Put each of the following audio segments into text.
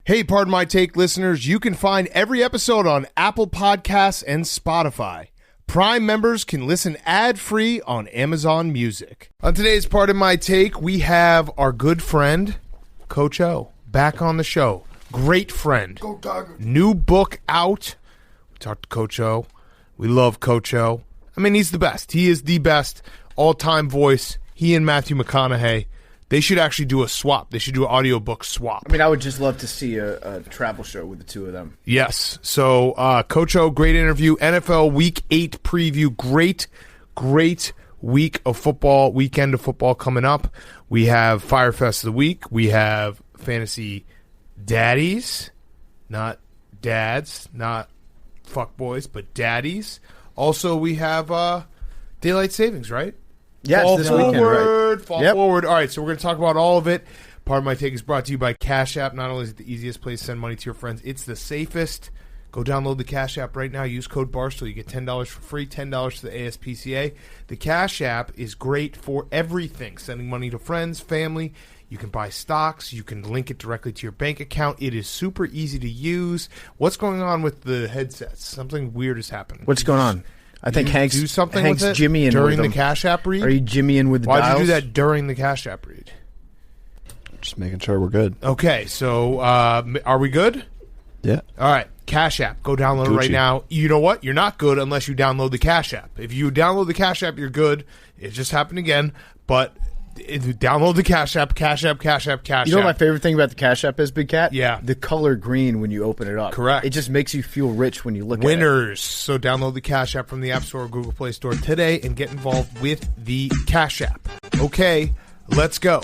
Hey, Pardon My Take listeners, you can find every episode on Apple Podcasts and Spotify. Prime members can listen ad-free on Amazon Music. On today's Pardon My Take, we have our good friend, CoCo, back on the show. Great friend. Go Tiger. New book out. We talked to CoCo. We love CoCo. I mean, he's the best. He is the best all-time voice. He and Matthew McConaughey. They should actually do a swap. They should do an audiobook swap. I mean, I would just love to see a travel show with the two of them. Yes. So, CoCo, great interview. NFL Week 8 preview. Great week of football, weekend of football coming up. We have Fyre Fest of the Week. We have Fantasy Daddies, not dads, not fuckboys, but daddies. Also, we have Daylight Savings, right? Yes, fall this forward, weekend, right? Fall forward. All right, so we're going to talk about all of it. Pardon My Take is brought to you by Cash App. Not only is it the easiest place to send money to your friends, it's the safest. Go download the Cash App right now. Use code Barstool. You get $10 for free, $10 to the ASPCA. The Cash App is great for everything. Sending money to friends, family. You can buy stocks. You can link it directly to your bank account. It is super easy to use. What's going on with the headsets? Something weird has happened. What's going on? I think Hank's do something Hank's with it jimmying during with the Cash App read. Are you jimmying with the Why'd dials? you do that during the Cash App read? Just making sure we're good. Okay, so are we good? Yeah. All right, Cash App. Go download it right now. You know what? You're not good unless you download the Cash App. If you download the Cash App, you're good. It just happened again, but download the Cash App, Cash App. You know what my favorite thing about the Cash App is, Big Cat? Yeah. The color green when you open it up. Correct. It just makes you feel rich when you look Winners. So download the Cash App from the App Store or Google Play Store today and get involved with the Cash App. Okay, let's go.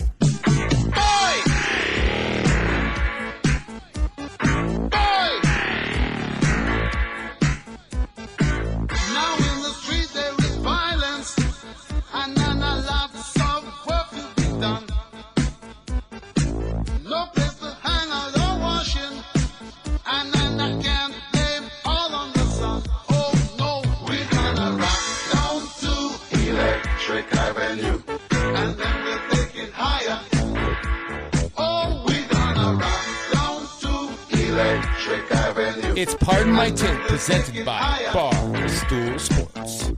It's Pardon My Take, presented by Barstool Sports.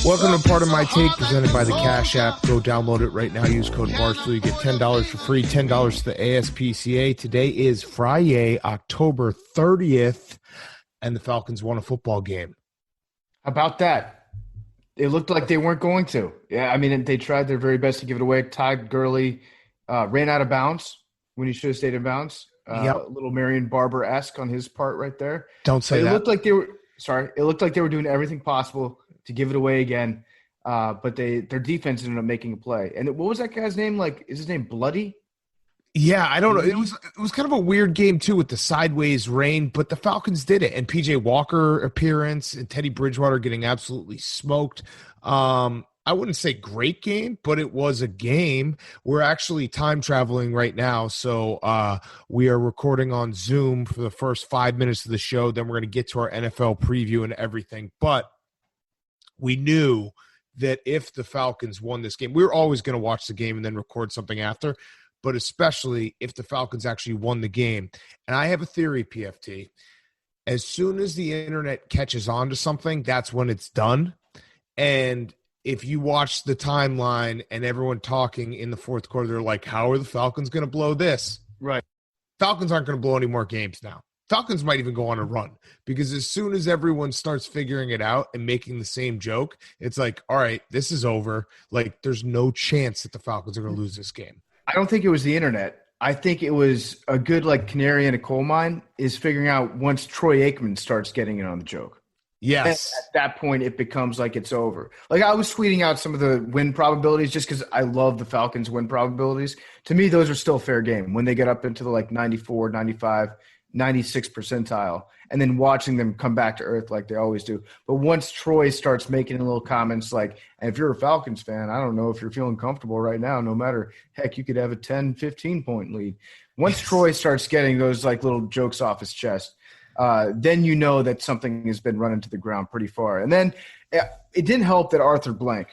Welcome to Pardon My Take, presented by the Cash App. Go download it right now. Use code Barstool. You get $10 for free, $10 to the ASPCA. Today is Friday, October 30th, and the Falcons won a football game. How about that? It looked like they weren't going to. Yeah, I mean, they tried their very best to give it away. Todd Gurley ran out of bounds when he should have stayed in bounds. Yep. A little Marion Barber-esque on his part right there. Don't say that. It looked like they were It looked like they were doing everything possible to give it away again, but their defense ended up making a play. And what was that guy's name? Like, is his name Bloody? Yeah, I don't know. It was kind of a weird game too with the sideways rain, but the Falcons did it. And PJ Walker appearance and Teddy Bridgewater getting absolutely smoked. I wouldn't say great game, but it was a game. We're actually time traveling right now, so we are recording on Zoom for the first 5 minutes of the show. Then we're going to get to our NFL preview and everything. But we knew that if the Falcons won this game, we were always going to watch the game and then record something after, but especially if the Falcons actually won the game. And I have a theory, PFT. As soon as the internet catches on to something, that's when it's done. And if you watch the timeline and everyone talking in the fourth quarter, they're like, how are the Falcons going to blow this? Right. Falcons aren't going to blow any more games now. Falcons might even go on a run because as soon as everyone starts figuring it out and making the same joke, it's like, all right, this is over. Like, there's no chance that the Falcons are going to lose this game. I don't think it was the internet. I think it was a good, like, canary in a coal mine is figuring out once Troy Aikman starts getting in on the joke. Yes. And at that point, it becomes like it's over. Like, I was tweeting out some of the win probabilities just because I love the Falcons' win probabilities. To me, those are still fair game when they get up into the, like, 94, 95, 96 percentile, and then watching them come back to earth like they always do. But once Troy starts making little comments like, and if you're a Falcons fan, I don't know if you're feeling comfortable right now, no matter, heck, you could have a 10, 15-point lead. Once Troy starts getting those, like, little jokes off his chest, then you know that something has been run into the ground pretty far. And then it didn't help that Arthur Blank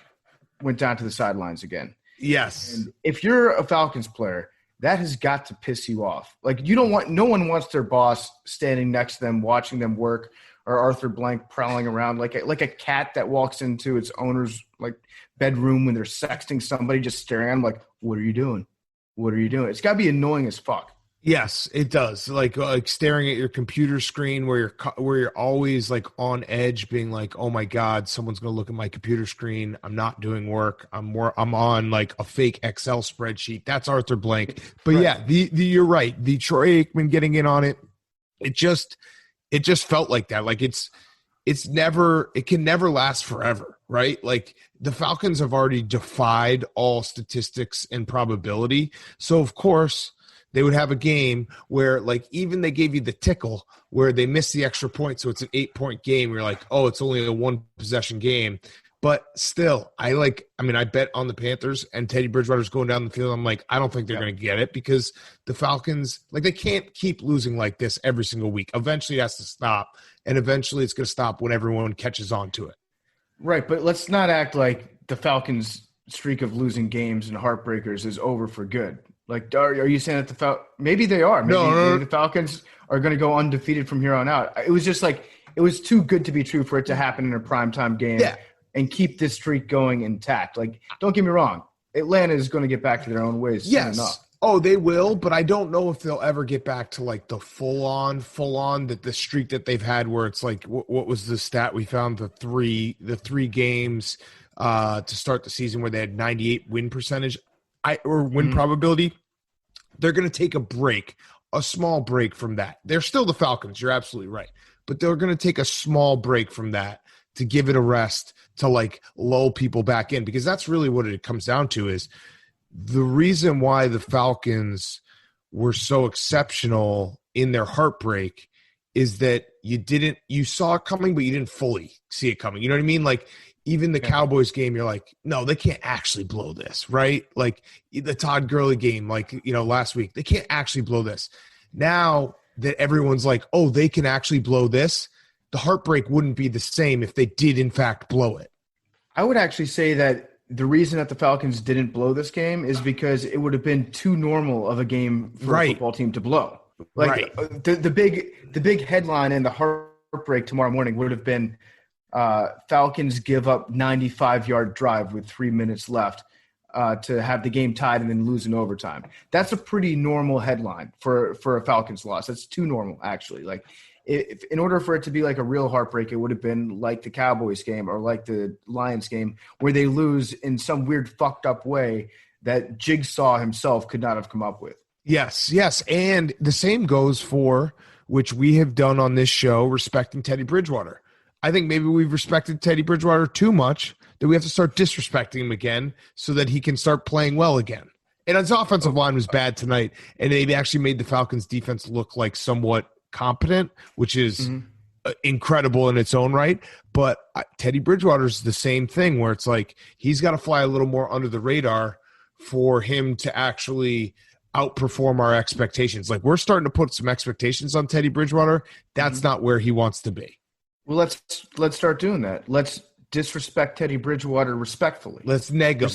went down to the sidelines again. Yes. And if you're a Falcons player, that has got to piss you off. Like no one wants their boss standing next to them, watching them work, or Arthur Blank prowling around like a cat that walks into its owner's like bedroom when they're sexting somebody, just staring at them like, what are you doing? What are you doing? It's got to be annoying as fuck. Yes, it does. Like staring at your computer screen where you're always like on edge, being like, "Oh my God, someone's going to look at my computer screen. I'm not doing work. I'm on like a fake Excel spreadsheet." That's Arthur Blank. But Right. yeah, you're right. The Troy Aikman getting in on it, it just felt like that. Like it can never last forever, right? Like the Falcons have already defied all statistics and probability. So of course they would have a game where like even they gave you the tickle where they missed the extra point. So it's an 8-point game. You're like, oh, it's only a 1-possession game. But still, I bet on the Panthers and Teddy Bridgewater's going down the field. I'm like, I don't think they're going to get it because the Falcons, like they can't keep losing like this every single week. Eventually it has to stop. And eventually it's going to stop when everyone catches on to it. Right, but let's not act like the Falcons' streak of losing games and heartbreakers is over for good. Like, are you saying that maybe they are? Maybe the Falcons are going to go undefeated from here on out. It was just like it was too good to be true for it to happen in a primetime game and keep this streak going intact. Like, don't get me wrong, Atlanta is going to get back to their own ways soon enough. Oh, they will, but I don't know if they'll ever get back to like the full on that the streak that they've had where it's like what was the stat we found the three games to start the season where they had 98 win percentage or win probability. They're going to take a small break from that. They're still the Falcons. You're absolutely right, but they're going to take a small break from that to give it a rest to like lull people back in because that's really what it comes down to is. The reason why the Falcons were so exceptional in their heartbreak is that you saw it coming, but you didn't fully see it coming. You know what I mean? Like even the Cowboys game, you're like, no, they can't actually blow this, right? Like the Todd Gurley game, like, last week, they can't actually blow this. Now that everyone's like, oh, they can actually blow this, the heartbreak wouldn't be the same if they did in fact blow it. I would actually say that the reason that the Falcons didn't blow this game is because it would have been too normal of a game for a football team to blow. Like the big headline and the heartbreak tomorrow morning would have been Falcons give up 95-yard drive with 3 minutes left to have the game tied and then lose in overtime. That's a pretty normal headline for a Falcons loss. That's too normal, actually. Like, if in order for it to be like a real heartbreak, it would have been like the Cowboys game or like the Lions game where they lose in some weird fucked up way that Jigsaw himself could not have come up with. Yes. And the same goes for, which we have done on this show, respecting Teddy Bridgewater. I think maybe we've respected Teddy Bridgewater too much that we have to start disrespecting him again so that he can start playing well again. And his offensive line was bad tonight, and they actually made the Falcons defense look like somewhat competent, which is incredible in its own right. But Teddy Bridgewater's the same thing where it's like he's got to fly a little more under the radar for him to actually outperform our expectations. Like we're starting to put some expectations on Teddy Bridgewater. That's not where he wants to be. Well, let's start doing that. Let's disrespect Teddy Bridgewater respectfully. Let's neg him.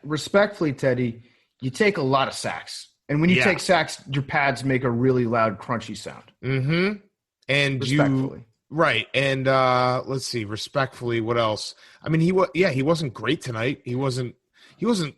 Respectfully, Teddy, you take a lot of sacks. And when you take sacks, your pads make a really loud, crunchy sound. Mm-hmm. And respectfully. Right. And let's see, respectfully, what else? I mean, he wasn't great tonight. He wasn't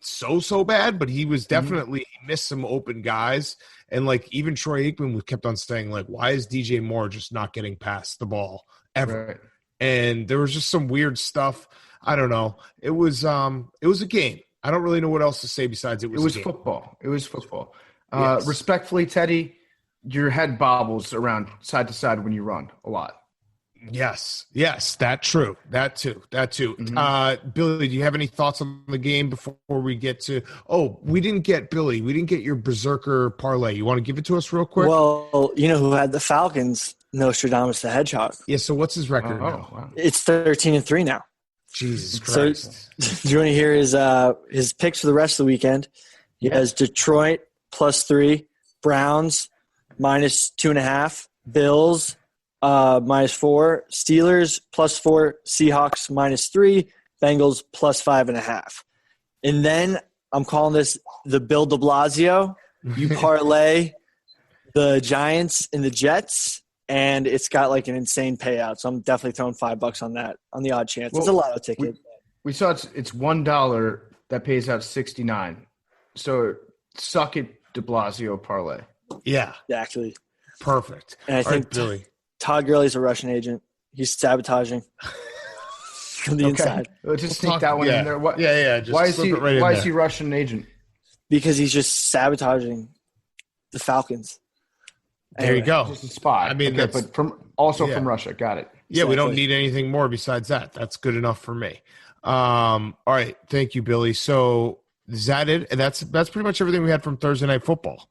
so bad, but he was definitely he missed some open guys. And like even Troy Aikman kept on saying, like, why is DJ Moore just not getting past the ball ever? Right. And there was just some weird stuff. I don't know. It was a game. I don't really know what else to say besides it was football. It was football. Yes. Respectfully, Teddy, your head bobbles around side to side when you run a lot. Yes, that too. Mm-hmm. Billy, do you have any thoughts on the game before we get to – we didn't get Billy. We didn't get your Berserker parlay. You want to give it to us real quick? Well, you know who had the Falcons? Nostradamus the Hedgehog. Yeah, so what's his record now? Wow. It's 13-3 now. Jesus Christ. So, do you want to hear his picks for the rest of the weekend? He has Detroit +3, Browns -2.5, Bills -4, Steelers +4, Seahawks -3, Bengals +5.5. And then I'm calling this the Bill de Blasio You parlay the Giants and the Jets, and it's got like an insane payout. So I'm definitely throwing $5 on that on the odd chance. It's a lotto ticket. We saw it's $1 that pays out 69. So suck it, De Blasio parlay. Yeah, Exactly. perfect. And I All think right, Billy. Todd Gurley's a Russian agent. He's sabotaging from the inside Let's just sneak that one in there. What, Just why is slip he? it right in Why there. is he Russian agent? because he's just sabotaging the Falcons. There you go. Just a spy. I mean, okay, that's but from Russia. Got it. yeah. We don't Exactly. need anything more besides that. That's good enough for me. All right, thank you, Billy. So is that it? And that's pretty much everything we had from Thursday Night Football.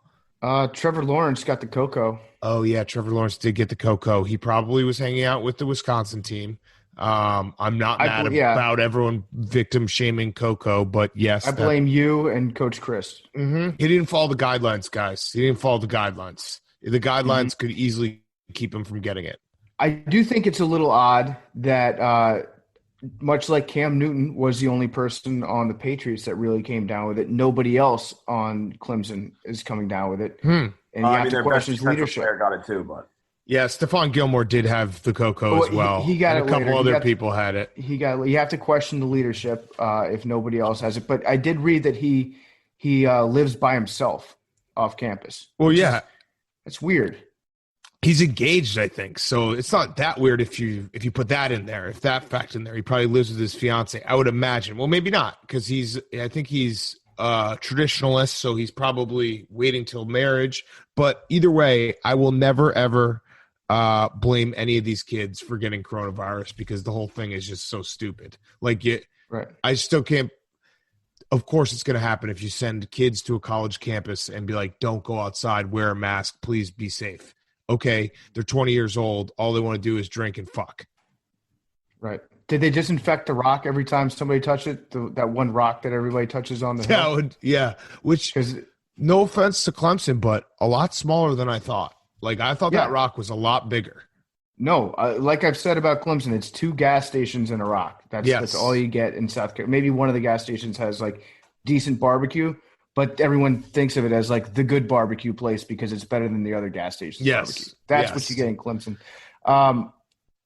Trevor Lawrence got the CoCo. Oh yeah, Trevor Lawrence did get the CoCo. He probably was hanging out with the Wisconsin team. I'm not mad about everyone victim shaming CoCo, but yes, I blame you and Coach Chris. He didn't follow the guidelines, guys. He didn't follow the guidelines. The guidelines could easily keep him from getting it. I do think it's a little odd that much like Cam Newton was the only person on the Patriots that really came down with it, nobody else on Clemson is coming down with it. And you have to question his leadership. Player got it too, but Yeah, Stephon Gilmore did have the CoCo as well. He got and it a couple later. other people had it. You have to question the leadership if nobody else has it. But I did read that he lives by himself off campus. Well, yeah. It's weird. He's engaged, I think. So it's not that weird if you put that in there, if that fact in there. He probably lives with his fiance, I would imagine. Well, maybe not, because I think he's a traditionalist, so he's probably waiting till marriage. But either way, I will never, ever blame any of these kids for getting coronavirus, because the whole thing is just so stupid. Right. I still can't. Of course, it's going to happen if you send kids to a college campus and be like, don't go outside, wear a mask, please be safe. Okay, they're 20 years old. All they want to do is drink and fuck. Right. Did they disinfect the rock every time somebody touched it? That one rock that everybody touches on the hill? Which, no offense to Clemson, but a lot smaller than I thought. Like, I thought that rock was a lot bigger. No, like I've said about Clemson, it's 2 gas stations and a rock. That's all you get in South Carolina. Maybe one of the gas stations has like decent barbecue, but everyone thinks of it as like the good barbecue place because it's better than the other gas stations. Barbecue. That's what you get in Clemson.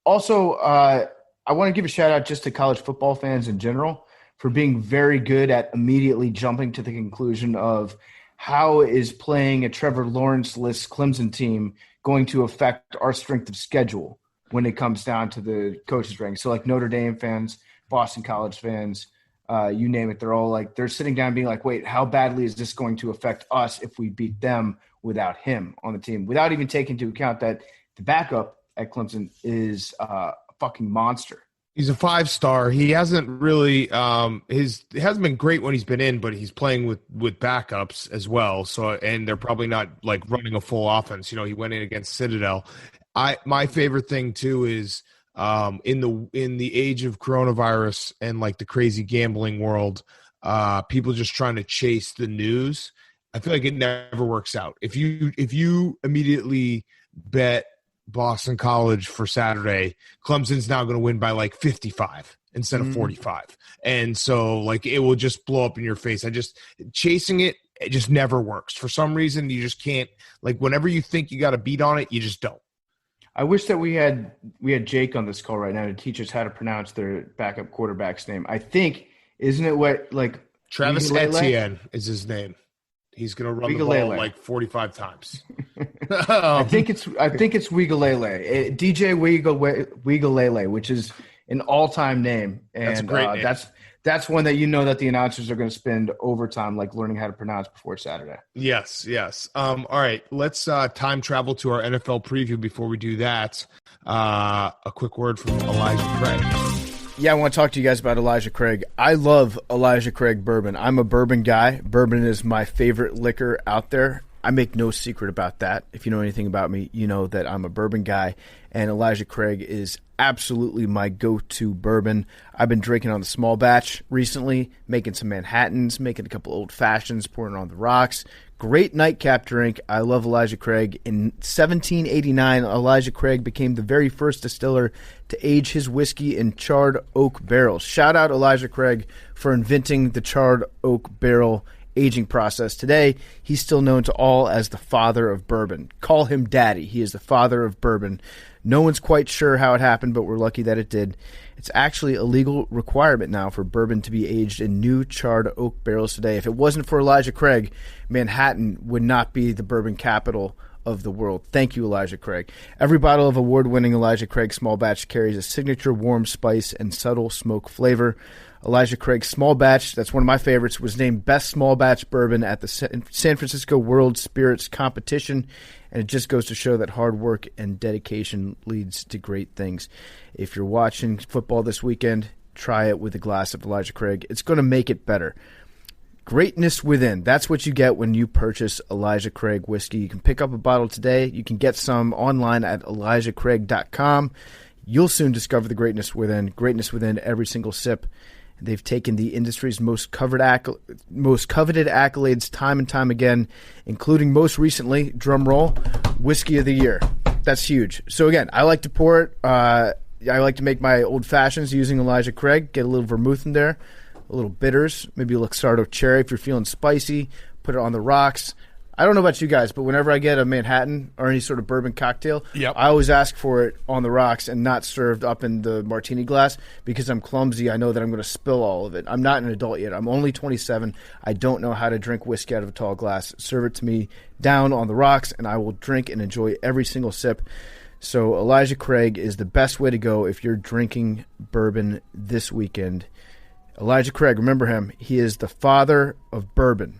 Also, I want to give a shout out just to college football fans in general for being very good at immediately jumping to the conclusion of how is playing a Trevor Lawrence-less Clemson team going to affect our strength of schedule when it comes down to the coaches' ranks. So like Notre Dame fans, Boston College fans, you name it, they're all like, they're sitting down being like, wait, how badly is this going to affect us if we beat them without him on the team, without even taking into account that the backup at Clemson is a fucking monster. He's a 5-star. He hasn't really it hasn't been great when he's been in, but he's playing with backups as well. So, and they're probably not like running a full offense. You know, he went in against Citadel. My favorite thing too is in the age of coronavirus and like the crazy gambling world, people just trying to chase the news. I feel like it never works out. If you immediately bet Boston College for Saturday, Clemson's now going to win by like 55 instead of 45. And so like it will just blow up in your face. Chasing it just never works. For some reason, you just can't, like whenever you think you got a beat on it, you just don't. I wish that we had Jake on this call right now to teach us how to pronounce their backup quarterback's name. I think, isn't it what like Travis Etienne is his name. He's going to run the ball like 45 times. I think it's Wigalele, DJ Wigalele, which is an all-time name, and that's a great name. That's one that you know that the announcers are going to spend overtime like learning how to pronounce before Saturday. Yes. All right, let's time travel to our NFL preview. Before we do that, a quick word from Elijah Craig. Yeah, I want to talk to you guys about Elijah Craig. I love Elijah Craig bourbon. I'm a bourbon guy. Bourbon is my favorite liquor out there. I make no secret about that. If you know anything about me, you know that I'm a bourbon guy, and Elijah Craig is absolutely my go-to bourbon. I've been drinking on the small batch recently, making some Manhattans, making a couple old fashions, pouring on the rocks. Great nightcap drink. I love Elijah Craig. In 1789, Elijah Craig became the very first distiller to age his whiskey in charred oak barrels. Shout out Elijah Craig for inventing the charred oak barrel aging process. Today, he's still known to all as the father of bourbon. Call him Daddy. He is the father of bourbon. No one's quite sure how it happened, but we're lucky that it did. It's actually a legal requirement now for bourbon to be aged in new charred oak barrels today. If it wasn't for Elijah Craig, Manhattan would not be the bourbon capital of the world. Thank you, Elijah Craig. Every bottle of award-winning Elijah Craig small batch carries a signature warm spice and subtle smoke flavor. Elijah Craig small batch, that's one of my favorites, was named best small batch bourbon at the San Francisco World Spirits Competition, and it just goes to show that hard work and dedication leads to great things. If you're watching football this weekend, try it with a glass of Elijah Craig. It's going to make it better. Greatness within. That's what you get when you purchase Elijah Craig whiskey. You can pick up a bottle today. You can get some online at ElijahCraig.com. You'll soon discover the greatness within. Greatness within every single sip. They've taken the industry's most coveted accolades time and time again, including most recently, drum roll, Whiskey of the Year. That's huge. So again, I like to pour it. I like to make my old fashions using Elijah Craig. Get a little vermouth in there, a little bitters, maybe a Luxardo cherry if you're feeling spicy. Put it on the rocks. I don't know about you guys, but whenever I get a Manhattan or any sort of bourbon cocktail, I always ask for it on the rocks and not served up in the martini glass because I'm clumsy. I know that I'm going to spill all of it. I'm not an adult yet. I'm only 27. I don't know how to drink whiskey out of a tall glass. Serve it to me down on the rocks, and I will drink and enjoy every single sip. So Elijah Craig is the best way to go if you're drinking bourbon this weekend. Elijah Craig, remember him. He is the father of bourbon.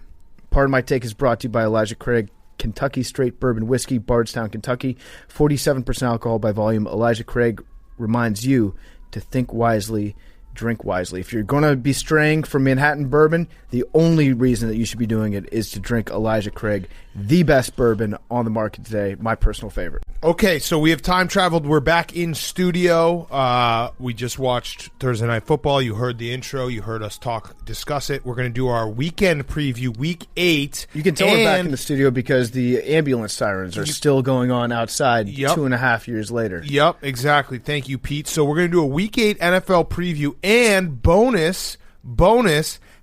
Part of my take is brought to you by Elijah Craig, Kentucky Straight Bourbon Whiskey, Bardstown, Kentucky. 47% alcohol by volume. Elijah Craig reminds you to think wisely, drink wisely. If you're going to be straying from Manhattan bourbon, the only reason that you should be doing it is to drink Elijah Craig, the best bourbon on the market today, my personal favorite. Okay, so we have time traveled. We're back in studio. We just watched Thursday Night Football. You heard the intro. You heard us discuss it. We're going to do our weekend preview, Week 8. You can tell we're back in the studio because the ambulance sirens are still going on outside 2.5 years later. Yep, exactly. Thank you, Pete. So we're going to do a Week 8 NFL preview, and bonus,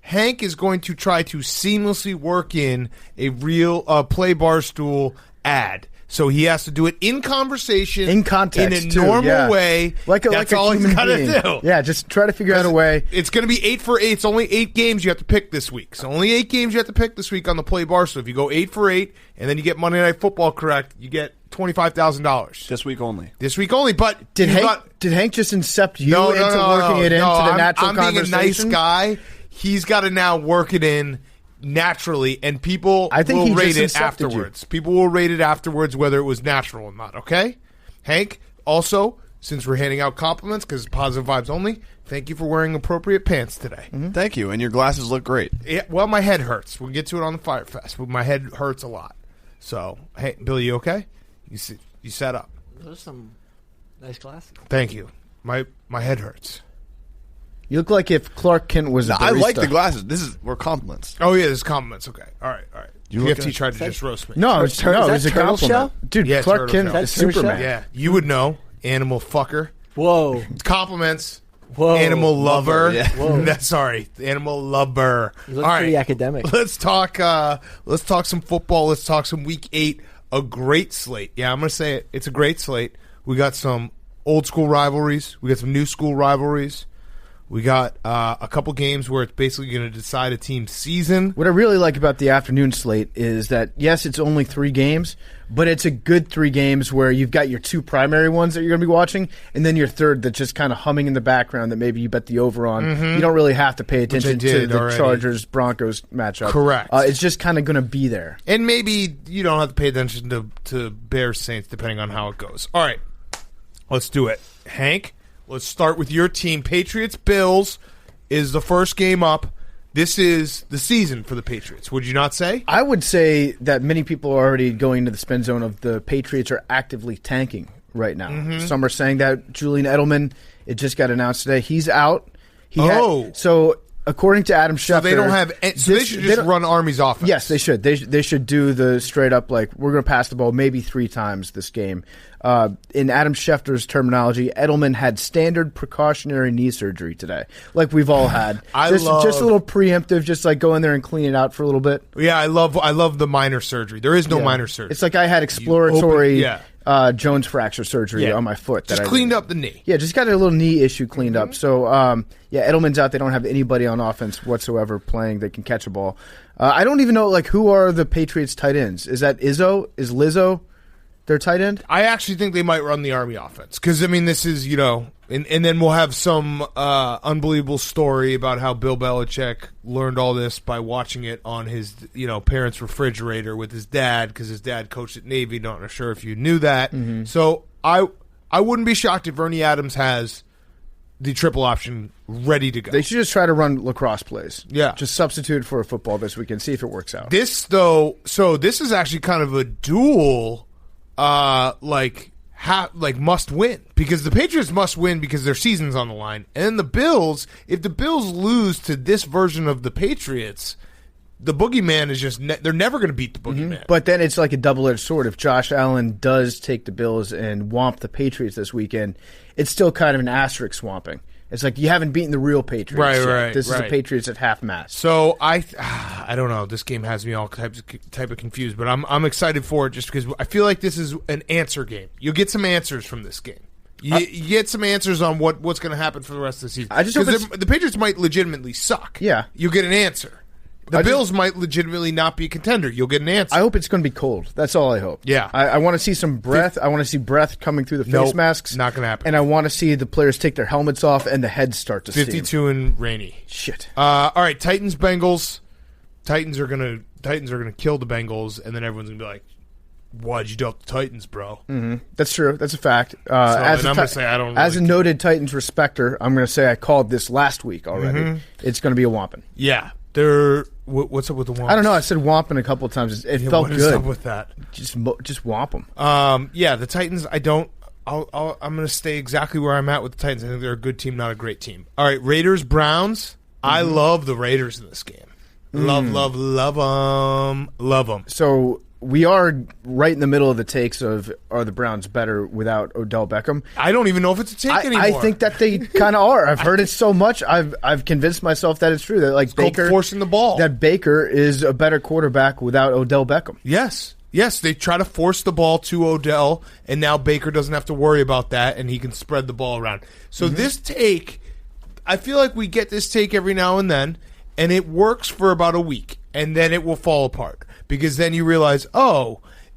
Hank is going to try to seamlessly work in a real Play Barstool ad. So he has to do it in conversation, in context, in a normal way. That's all he's got to do. Yeah, just try to figure out a way. It's going to be 8 for 8. It's only 8 games you have to pick this week. So only 8 games you have to pick this week on the Play Bar. So if you go 8 for 8 and then you get Monday Night Football correct, you get $25,000. This week only. But did Hank just incept you into working it into the natural conversation? I'm being a nice guy. He's got to now work it in naturally, and people will rate it afterwards. People will rate it afterwards whether it was natural or not, okay? Hank, also, since we're handing out compliments because positive vibes only, thank you for wearing appropriate pants today. Mm-hmm. Thank you, and your glasses look great. Yeah, well, my head hurts. We'll get to it on the Fyre Fest, but my head hurts a lot. So, hey, Billy, you okay? You set up. Those are some nice glasses. Thank you. My head hurts. You look like if Clark Kent was a barista. I like the glasses. We're compliments. Oh, yeah, this is compliments. Okay. All right. PFT tried to just roast me. No, it's a compliment. Show? Dude, yeah, Clark Kent is Superman. Yeah, you would know. Animal fucker. Whoa. It's compliments. Whoa. Animal lover. Yeah. Whoa. Sorry. Animal lover. You look All pretty right. academic. Let's talk some football. Let's talk some Week 8. A great slate. Yeah, I'm going to say it. It's a great slate. We got some old school rivalries. We got some new school rivalries. We got a couple games where it's basically going to decide a team's season. What I really like about the afternoon slate is that, yes, it's only 3 games, but it's a good 3 games where you've got your 2 primary ones that you're going to be watching, and then your third that's just kind of humming in the background that maybe you bet the over on. Mm-hmm. You don't really have to pay attention to the Chargers-Broncos matchup. Correct. It's just kind of going to be there. And maybe you don't have to pay attention to Bears-Saints depending on how it goes. All right, let's do it. Hank? Let's start with your team. Patriots-Bills is the first game up. This is the season for the Patriots. Would you not say? I would say that many people are already going into the spin zone of the Patriots are actively tanking right now. Mm-hmm. Some are saying that Julian Edelman, it just got announced today, he's out. according to Adam Schefter, So they don't have. So they should just run Army's offense. Yes, they should. They should do the straight up like we're going to pass the ball maybe 3 times this game. In Adam Schefter's terminology, Edelman had standard precautionary knee surgery today, like we've all had. Just a little preemptive, just like go in there and clean it out for a little bit. Yeah, I love the minor surgery. There is no minor surgery. It's like I had exploratory Jones fracture surgery on my foot. Just cleaned up the knee. Yeah, just got a little knee issue cleaned up. So, Edelman's out. They don't have anybody on offense whatsoever playing that can catch a ball. I don't even know, like, who are the Patriots' tight ends? Is that Izzo? Is Lizzo their tight end? I actually think they might run the Army offense because, I mean, this is, and then we'll have some unbelievable story about how Bill Belichick learned all this by watching it on his, parents' refrigerator with his dad because his dad coached at Navy. Not sure if you knew that. Mm-hmm. So I wouldn't be shocked if Ernie Adams has the triple option ready to go. They should just try to run lacrosse plays. Yeah. Just substitute for a football this weekend. See if it works out. This, though, this is actually kind of a dual, must win because the Patriots must win because their season's on the line. And then the Bills, if the Bills lose to this version of the Patriots, the boogeyman is just they're never going to beat the boogeyman. Mm-hmm. But then it's like a double-edged sword. If Josh Allen does take the Bills and whomp the Patriots this weekend, it's still kind of an asterisk swamping. It's like you haven't beaten the real Patriots. Right. This is the Patriots at half mast. So I don't know. This game has me all type of confused, but I'm excited for it just because I feel like this is an answer game. You'll get some answers from this game. You get some answers on what's going to happen for the rest of the season. I just hope the Patriots might legitimately suck. Yeah, you get an answer. The Bills might legitimately not be a contender. You'll get an answer. I hope it's going to be cold. That's all I hope. Yeah. I want to see some breath. I want to see breath coming through the face masks. Not going to happen. And I want to see the players take their helmets off and the heads start to 52 steam. and rainy. Shit. All right, Titans, Bengals. Titans are gonna kill the Bengals, and then everyone's going to be like, why'd you doubt the Titans, bro? Mm-hmm. That's true. That's a fact. I'm going to say I don't really as a noted Titans respecter, I'm going to say I called this last week already. Mm-hmm. It's going to be a whomping. Yeah. What's up with the whomp? I don't know. I said whomping a couple of times. It felt good. What is up with that? Just whomp them. The Titans. I'm going to stay exactly where I'm at with the Titans. I think they're a good team, not a great team. All right, Raiders, Browns. Mm-hmm. I love the Raiders in this game. Love them. So we are right in the middle of the takes of are the Browns better without Odell Beckham? I don't even know if it's a take anymore. I think that they kind of are. I've heard it so much. I've convinced myself that it's true. That like Baker forcing the ball. That Baker is a better quarterback without Odell Beckham. Yes, they try to force the ball to Odell, and now Baker doesn't have to worry about that, and he can spread the ball around. So this take, I feel like we get this take every now and then, and it works for about a week, and then it will fall apart. Because then you realize,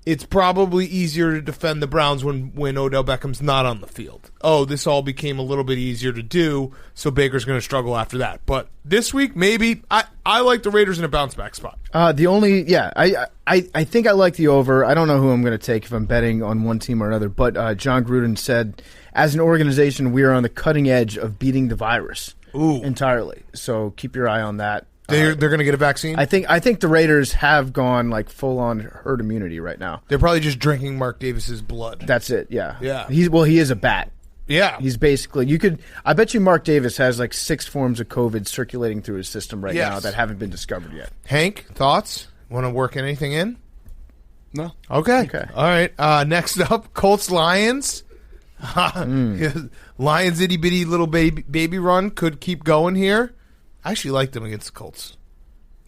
it's probably easier to defend the Browns when Odell Beckham's not on the field. This all became a little bit easier to do, so Baker's going to struggle after that. But this week, maybe, I like the Raiders in a bounce-back spot. I think I like the over. I don't know who I'm going to take if I'm betting on one team or another, but John Gruden said, as an organization, we are on the cutting edge of beating the virus entirely. So keep your eye on that. They're going to get a vaccine? I think the Raiders have gone like full on herd immunity right now. They're probably just drinking Mark Davis's blood. That's it. Yeah. Yeah. He is a bat. Yeah. He's basically I bet you Mark Davis has like 6 forms of COVID circulating through his system right now that haven't been discovered yet. Hank, thoughts? Want to work anything in? No. Okay. All right. Next up, Colts Lions. Lions itty bitty little baby run could keep going here. I actually like them against the Colts.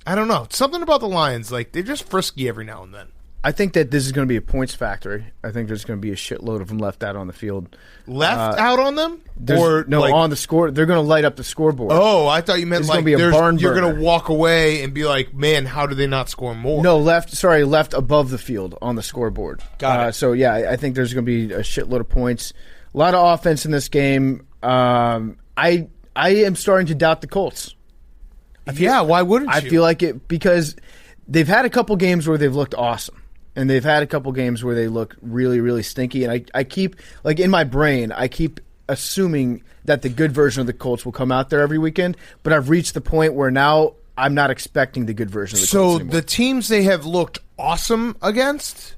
I don't know. Something about the Lions, like they're just frisky every now and then. I think that this is going to be a points factory. I think there's going to be a shitload of them left out on the field. Out on them? On the score. They're going to light up the scoreboard. Oh, I thought you meant like be a barn you're burner. going to walk away and be like, man, how do they not score more? No, left above the field on the scoreboard. Got it. So, yeah, I think there's going to be a shitload of points. A lot of offense in this game. I am starting to doubt the Colts. Why wouldn't you? I feel like it because they've had a couple games where they've looked awesome. And they've had a couple games where they look really, really stinky. And I keep, like in my brain, I keep assuming that the good version of the Colts will come out there every weekend. But I've reached the point where now I'm not expecting the good version of the Colts anymore. So the teams they have looked awesome against,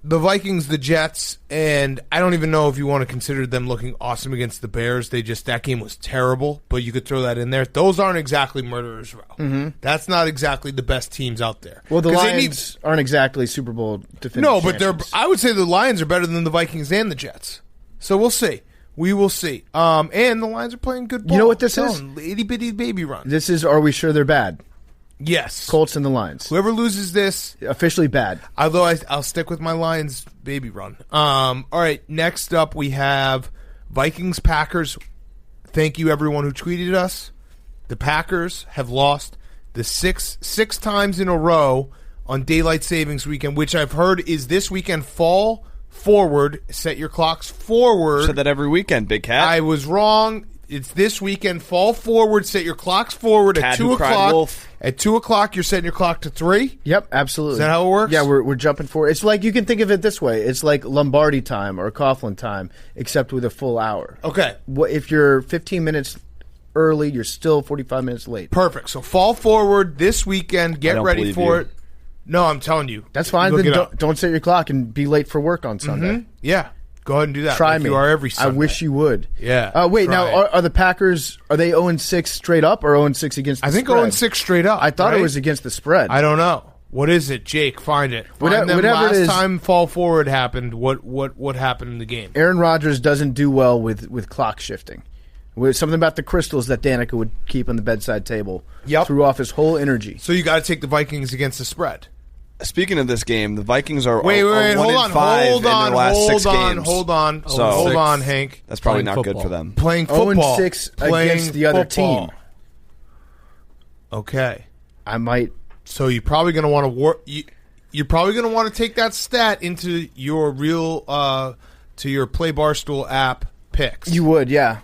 the Vikings, the Jets, and I don't even know if you want to consider them looking awesome against the Bears. That game was terrible, but you could throw that in there. Those aren't exactly murderers row. Mm-hmm. That's not exactly the best teams out there. Well, the Lions aren't exactly Super Bowl defending No, but champions. I would say the Lions are better than the Vikings and the Jets. So we'll see. We will see. And the Lions are playing good ball. You know what this is? Itty bitty baby run. This is, are we sure they're bad? Yes. Colts and the Lions. Whoever loses this, officially bad. Although I'll stick with my Lions baby run. All right, next up we have Vikings Packers. Thank you everyone who tweeted us. The Packers have lost the six times in a row on daylight savings weekend, which I've heard is this weekend. Fall forward, set your clocks forward. Said that every weekend, Big Cat. I was wrong. It's this weekend. Fall forward, set your clocks forward Cat at 2 who cried o'clock. wolf. At 2 o'clock, you're setting your clock to 3. Yep, absolutely. Is that how it works? Yeah, we're jumping forward. It's like, you can think of it this way. It's like Lombardi time or Coughlin time, except with a full hour. Okay. If you're 15 minutes early, you're still 45 minutes late. Perfect. So fall forward this weekend. Get don't ready believe for you. it. No, I'm telling you. That's fine. Look Then it up. don't set your clock and be late for work on Sunday. Yeah. Go ahead and do that. Try like me. You are every I Sunday. wish you would. Yeah. Wait, try now, it. are the Packers, are they 0-6 straight up or 0-6 against the I think spread? 0-6 straight up. I thought right? it was against the spread. I don't know. What is it, Jake? Find it. Find them. Whatever Last it is. time fall forward happened, what happened in the game? Aaron Rodgers doesn't do well with clock shifting. With something about the crystals that Danica would keep on the bedside table. Yep. Threw off his whole energy. So you got to take the Vikings against the spread. Speaking of this game, the Vikings are Wait, are 1 hold in on, 5 hold in on, their last 6 games. hold on, So- hold on, Hank. That's probably Playing not good football. for them. Playing football. 0-6 Playing against the other football. team. Okay. I might. So you're probably going to want to you're probably going to want to take that stat into your real to your Play Barstool app picks. You would, yeah.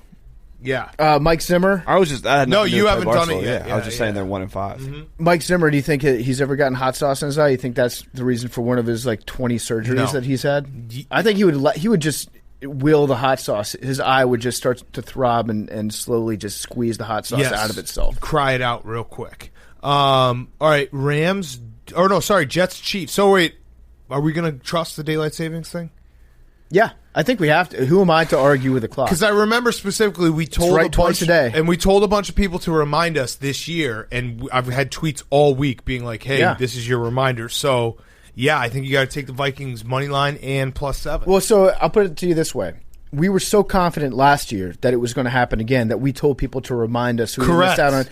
Yeah. Mike Zimmer. I was just I had No, nothing to do you with haven't Play done it Barstool. yet. Yeah, I was Yeah, just saying yeah. they're 1 in 5. Mm-hmm. Mike Zimmer, do you think he's ever gotten hot sauce in his eye? You think that's the reason for one of his 20 surgeries No. that he's had? I think he would just will the hot sauce. His eye would just start to throb and slowly just squeeze the hot sauce Yes. out of itself. Cry it out real quick. All right, Rams. Or no, sorry, Jets, Chiefs. So wait, are we going to trust the daylight savings thing? Yeah, I think we have to. Who am I to argue with the clock? Because I remember specifically we told right a twice bunch a day. and we told a bunch of people to remind us this year, and I've had tweets all week being like, "Hey, Yeah. this is your reminder." So, yeah, I think you got to take the Vikings money line and +7. Well, so I'll put it to you this way. We were so confident last year that it was going to happen again that we told people to remind us who we Correct. missed out on.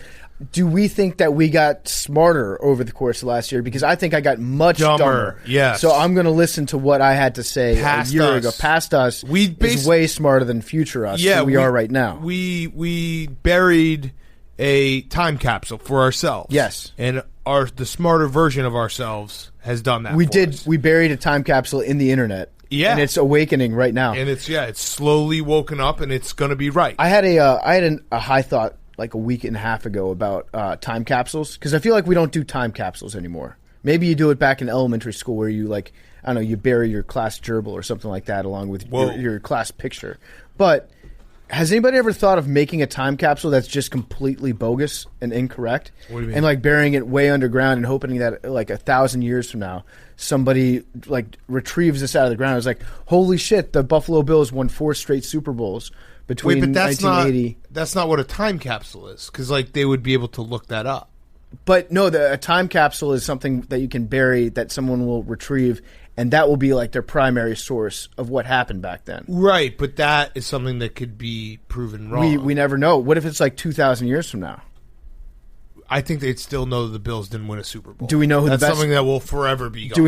Do we think that we got smarter over the course of last year? Because I think I got much dumber. Yes. So I'm going to listen to what I had to say Past a year us. ago. Past us is way smarter than future us than we are right now. We buried a time capsule for ourselves. Yes. And the smarter version of ourselves has done that. We for did. us. We buried a time capsule in the internet. Yeah. And it's awakening right now. And it's slowly woken up, and it's going to be right. I had a high thought like a week and a half ago about time capsules because I feel like we don't do time capsules anymore. Maybe you do it back in elementary school where you you bury your class gerbil or something like that along with your class picture. But has anybody ever thought of making a time capsule that's just completely bogus and incorrect? What do you mean? And burying it way underground and hoping that 1,000 years from now somebody retrieves this out of the ground. It's like, holy shit, the Buffalo Bills won 4 straight Super Bowls between 1980. That's not what a time capsule is, because they would be able to look that up. But no, a time capsule is something that you can bury that someone will retrieve, and that will be their primary source of what happened back then. Right, but that is something that could be proven wrong. We never know. What if it's 2,000 years from now? I think they'd still know the Bills didn't win a Super Bowl. Do we know who That's the best? something that will forever be gone. Do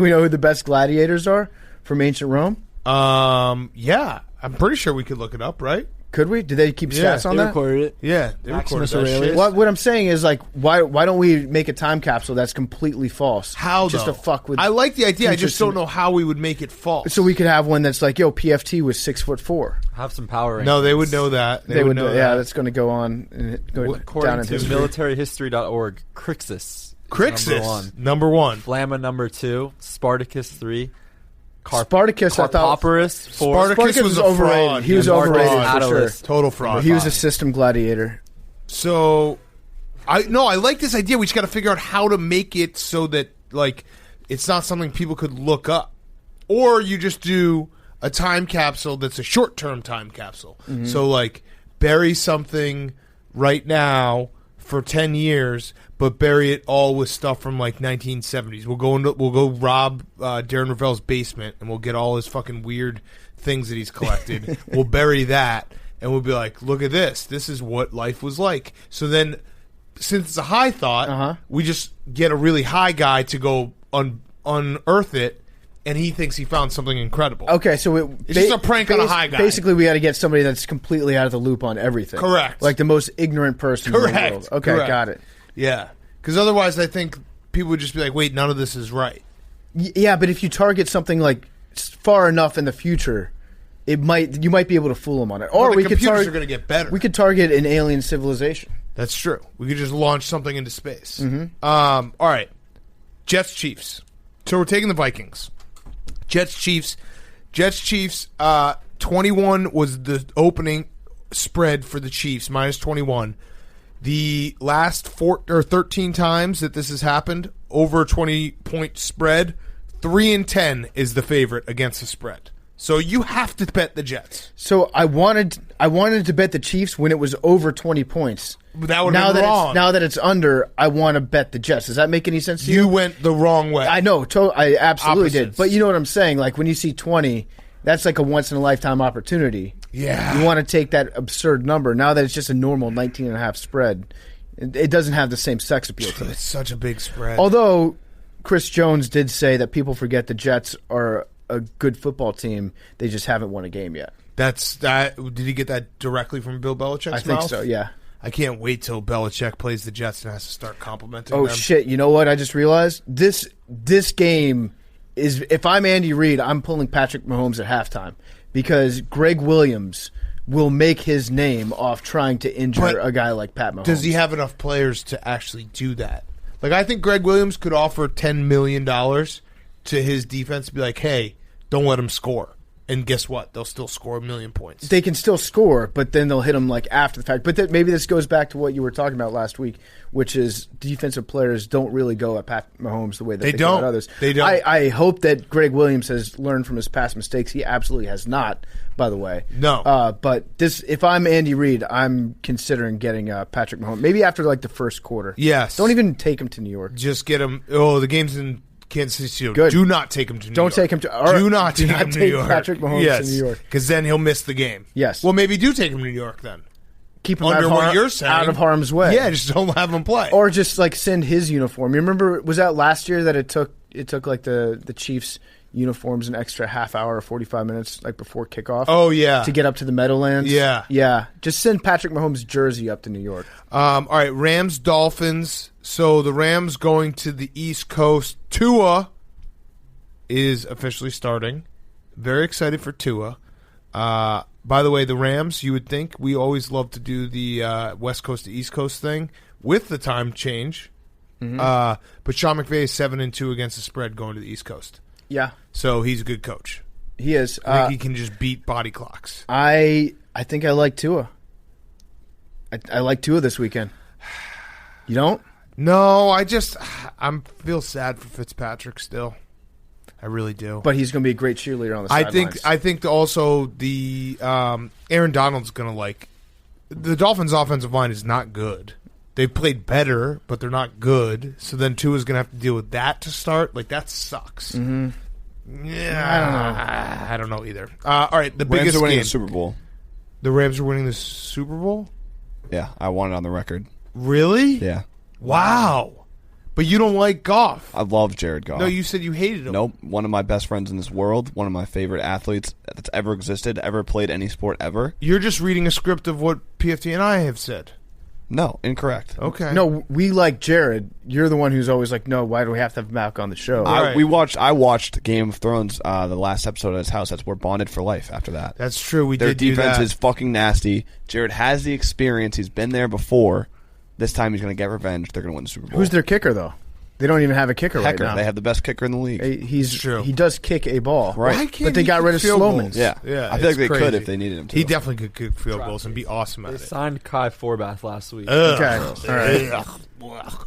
we know who the best gladiators are from ancient Rome? Yeah, I'm pretty sure we could look it up, right? Could we? Did they keep stats on They that? recorded it. Yeah, they recorded Maximus that Aurelius. shit. What I'm saying is why don't we make a time capsule that's completely false? How just though? to fuck with? I like the idea. I future just don't know how we would make it false. So we could have one that's PFT was 6'4". Have some power rankings. No, they would know that. They would know Yeah, that. that's going to go on and go down According in to history. militaryhistory.org, Crixus. Crixus, number one. Flamma number 2. Spartacus 3. Spartacus, I thought. Carpoporus 4. Spartacus was a overrated. fraud. He was Marcus overrated for Attalus. sure. Total fraud. He was a system gladiator. So, I like this idea. We just got to figure out how to make it so that it's not something people could look up. Or you just do a time capsule that's a short-term time capsule. Mm-hmm. So, like, bury something right now for 10 years, but bury it all with stuff from, like, 1970s. We'll go rob Darren Ravel's basement, and we'll get all his fucking weird things that he's collected. We'll bury that, and we'll be like, look at this. This is what life was like. So then, since it's a high thought, we just get a really high guy to go unearth it, and he thinks he found something incredible. Okay, so it's just a prank on a high guy. Basically, we got to get somebody that's completely out of the loop on everything. Correct. Like the most ignorant person in the world. Okay, Correct. got it. Yeah, because otherwise I think people would just be like, wait, none of this is right. Yeah, but if you target something like far enough in the future, you might be able to fool them on it. Or the we could computers are going to get better. We could target an alien civilization. That's true. We could just launch something into space. All right, Jets Chiefs. So we're taking the Vikings. Jets Chiefs. 21 was the opening spread for the Chiefs, minus 21. The last 13 times that this has happened, over a 20-point spread, 3-10 is the favorite against the spread. So you have to bet the Jets. So I wanted to bet the Chiefs when it was over 20 points. That would have been wrong. Now that it's under, I want to bet the Jets. Does that make any sense to you? You went the wrong way. I know. I absolutely Opposites. did. But you know what I'm saying? Like when you see 20, that's like a once-in-a-lifetime opportunity. Yeah. You want to take that absurd number. Now that it's just a normal 19.5 spread, it doesn't have the same sex appeal to it. It's such a big spread. Although Chris Jones did say that people forget the Jets are a good football team. They just haven't won a game yet. Did he get that directly from Bill Belichick's I think mouth? so, yeah. I can't wait till Belichick plays the Jets and has to start complimenting Oh, them. shit. You know what? I just realized? This game is, if I'm Andy Reid, I'm pulling Patrick Mahomes at halftime because Greg Williams will make his name off trying to injure a guy like Pat Mahomes. Does he have enough players to actually do that? Like, I think Greg Williams could offer $10 million to his defense to be like, hey, don't let him score. And guess what? They'll still score 1 million points. They can still score, but then they'll hit him like after the fact. But maybe this goes back to what you were talking about last week, which is defensive players don't really go at Pat Mahomes the way that they go at others. They don't. I hope that Greg Williams has learned from his past mistakes. He absolutely has not, by the way. No. But if I'm Andy Reid, I'm considering getting Patrick Mahomes. Maybe after like the first quarter. Yes. Don't even take him to New York. Just get him. Oh, the game's in Kansas City. Good. Do not take him to New York. Don't take him to. Do not take him to New York. Patrick Mahomes to New York. Because then he'll miss the game. Yes. Well, maybe do take him to New York then. Keep him Under what you're saying, out of harm's way. Yeah, just don't have him play. Or just like send his uniform. You remember, was that last year that it took like the Chiefs uniforms an extra half hour or 45 minutes like before kickoff? Oh yeah, to get up to the Meadowlands. Yeah. Just send Patrick Mahomes' jersey up to New York. All right, Rams Dolphins. So the Rams going to the East Coast. Tua is officially starting. Very excited for Tua. By the way, the Rams, you would think we always love to do the West Coast to East Coast thing with the time change. Mm-hmm. But Sean McVay is 7-2 against the spread going to the East Coast. Yeah. So he's a good coach. He is. I think he can just beat body clocks. I think I like Tua. I like Tua this weekend. You don't? No, I feel sad for Fitzpatrick still. I really do. But he's going to be a great cheerleader on the sidelines. I think also the Aaron Donald's going to the Dolphins' offensive line is not good. They've played better, but they're not good. So then Tua's going to have to deal with that to start. Like, that sucks. Mm-hmm. Yeah, I don't know either. All right, the Rams biggest are winning game. the Super Bowl. The Rams are winning the Super Bowl? Yeah, I want it on the record. Really? Yeah. Wow. But you don't like Goff. I love Jared Goff. No, you said you hated him. Nope. One of my best friends in this world. One of my favorite athletes that's ever existed, ever played any sport ever. You're just reading a script of what PFT and I have said. No, incorrect. Okay. No, we like Jared. You're the one who's always like, no, why do we have to have him back on the show? Right. I watched Game of Thrones, the last episode at his house. We're bonded for life after that. That's true. Their did do defense that. is fucking nasty. Jared has the experience. He's been there before. This time he's going to get revenge. They're going to win the Super Bowl. Who's their kicker, though? They don't even have a kicker Hecker. right now. They have the best kicker in the league. He's true. He does kick a ball. Right. Why can't But they he got kick rid of field Sloman. goals? Yeah. I feel like they crazy. could if they needed him to. He definitely could kick field goals and be awesome They at it. signed Kai Forbath last week. Okay. All right.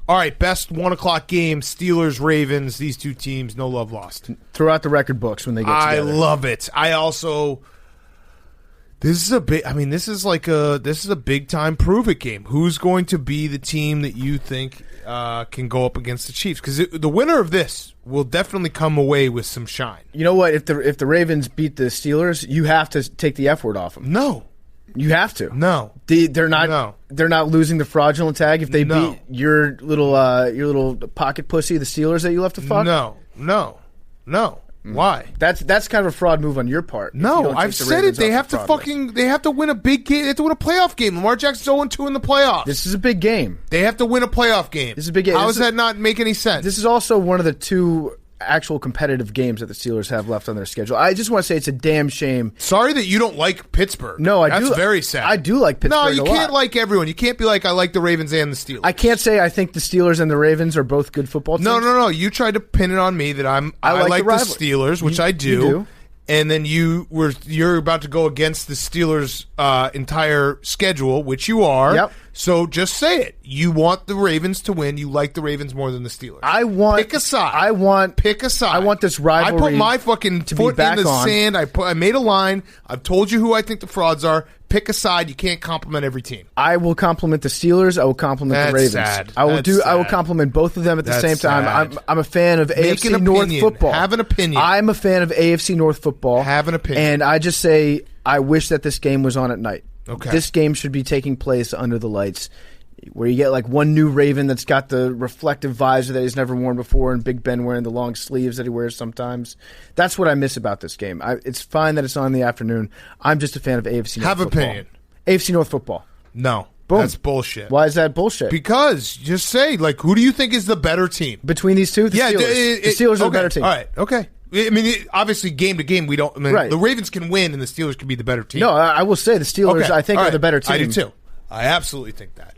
All right, best 1 o'clock game, Steelers, Ravens, these two teams, no love lost. Throw out the record books when they get I together. love it. I also this is a big time prove it game. Who's going to be the team that you think can go up against the Chiefs? Because the winner of this will definitely come away with some shine. You know what? If the Ravens beat the Steelers, you have to take the F word off them. No, You have to. no. They're not. No. They're not losing the fraudulent tag if they No. beat your little pocket pussy, the Steelers that you left to fuck. No. Why? That's kind of a fraud move on your part. if you No, don't take I've the said it. Ravens They off have the to fraud list. they have to win a big game. They have to win a playoff game. Lamar Jackson's 0-2 in the playoffs. This is a big game. They have to win a playoff game. This is a big game. How This does that not make any sense? This is also one of the two actual competitive games that the Steelers have left on their schedule. I just want to say it's a damn shame. Sorry that you don't like Pittsburgh. No, I That's do. very sad. I do like Pittsburgh. No, you a can't lot. like everyone. You can't be like, I like the Ravens and the Steelers. I can't say I think the Steelers and the Ravens are both good football teams. No. You tried to pin it on me that I like like the the rival- Steelers, which You- I you do. And then you're about to go against the Steelers' entire schedule, which you are. Yep. So just say it. You want the Ravens to win. You like the Ravens more than the Steelers. Pick a side. Pick a side. I want this I rivalry put my fucking to be foot back in the on. sand. I made a line. I've told you who I think the frauds are. Pick a side. You can't compliment every team. I will compliment the Steelers. I will compliment the That's Ravens. sad. I will That's I will sad. compliment both of them at the That's same time. sad. I'm a fan of Make AFC an North opinion. football. Have an opinion. I'm a fan of AFC North football. Have an opinion. And I just say I wish that this game was on at night. Okay. This game should be taking place under the lights, where you get like one new Raven that's got the reflective visor that he's never worn before, and Big Ben wearing the long sleeves that he wears sometimes. That's what I miss about this game. It's fine that it's on in the afternoon. I'm just a fan of AFC North Have football. opinion. AFC North football. No. Boom. That's bullshit. Why is that bullshit? Because just say, like, who do you think is the better team? Between these two, the Steelers. The Steelers are the okay. better team. All right, okay. I mean, obviously, game to game, we don't. I mean, Right. the Ravens can win, and the Steelers can be the better team. No, I will say the Steelers, Okay. I think, All are right. the better team. I do too. I absolutely think that.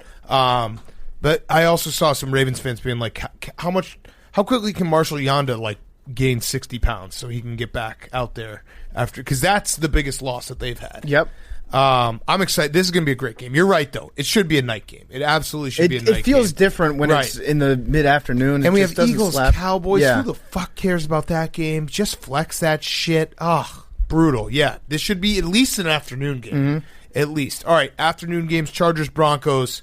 But I also saw some Ravens fans being like, how quickly can Marshall Yonda like gain 60 pounds so he can get back out there after? Because that's the biggest loss that they've had. Yep. I'm excited. This is going to be a great game. You're right, though. It should be a night game. It absolutely should be a night game. It feels different when Right. it's in the mid-afternoon. And we It have just doesn't Eagles, slap. Cowboys. Yeah. Who the fuck cares about that game? Just flex that shit. Ugh, brutal. Yeah, this should be at least an afternoon game. Mm-hmm. At least. All right, afternoon games, Chargers, Broncos.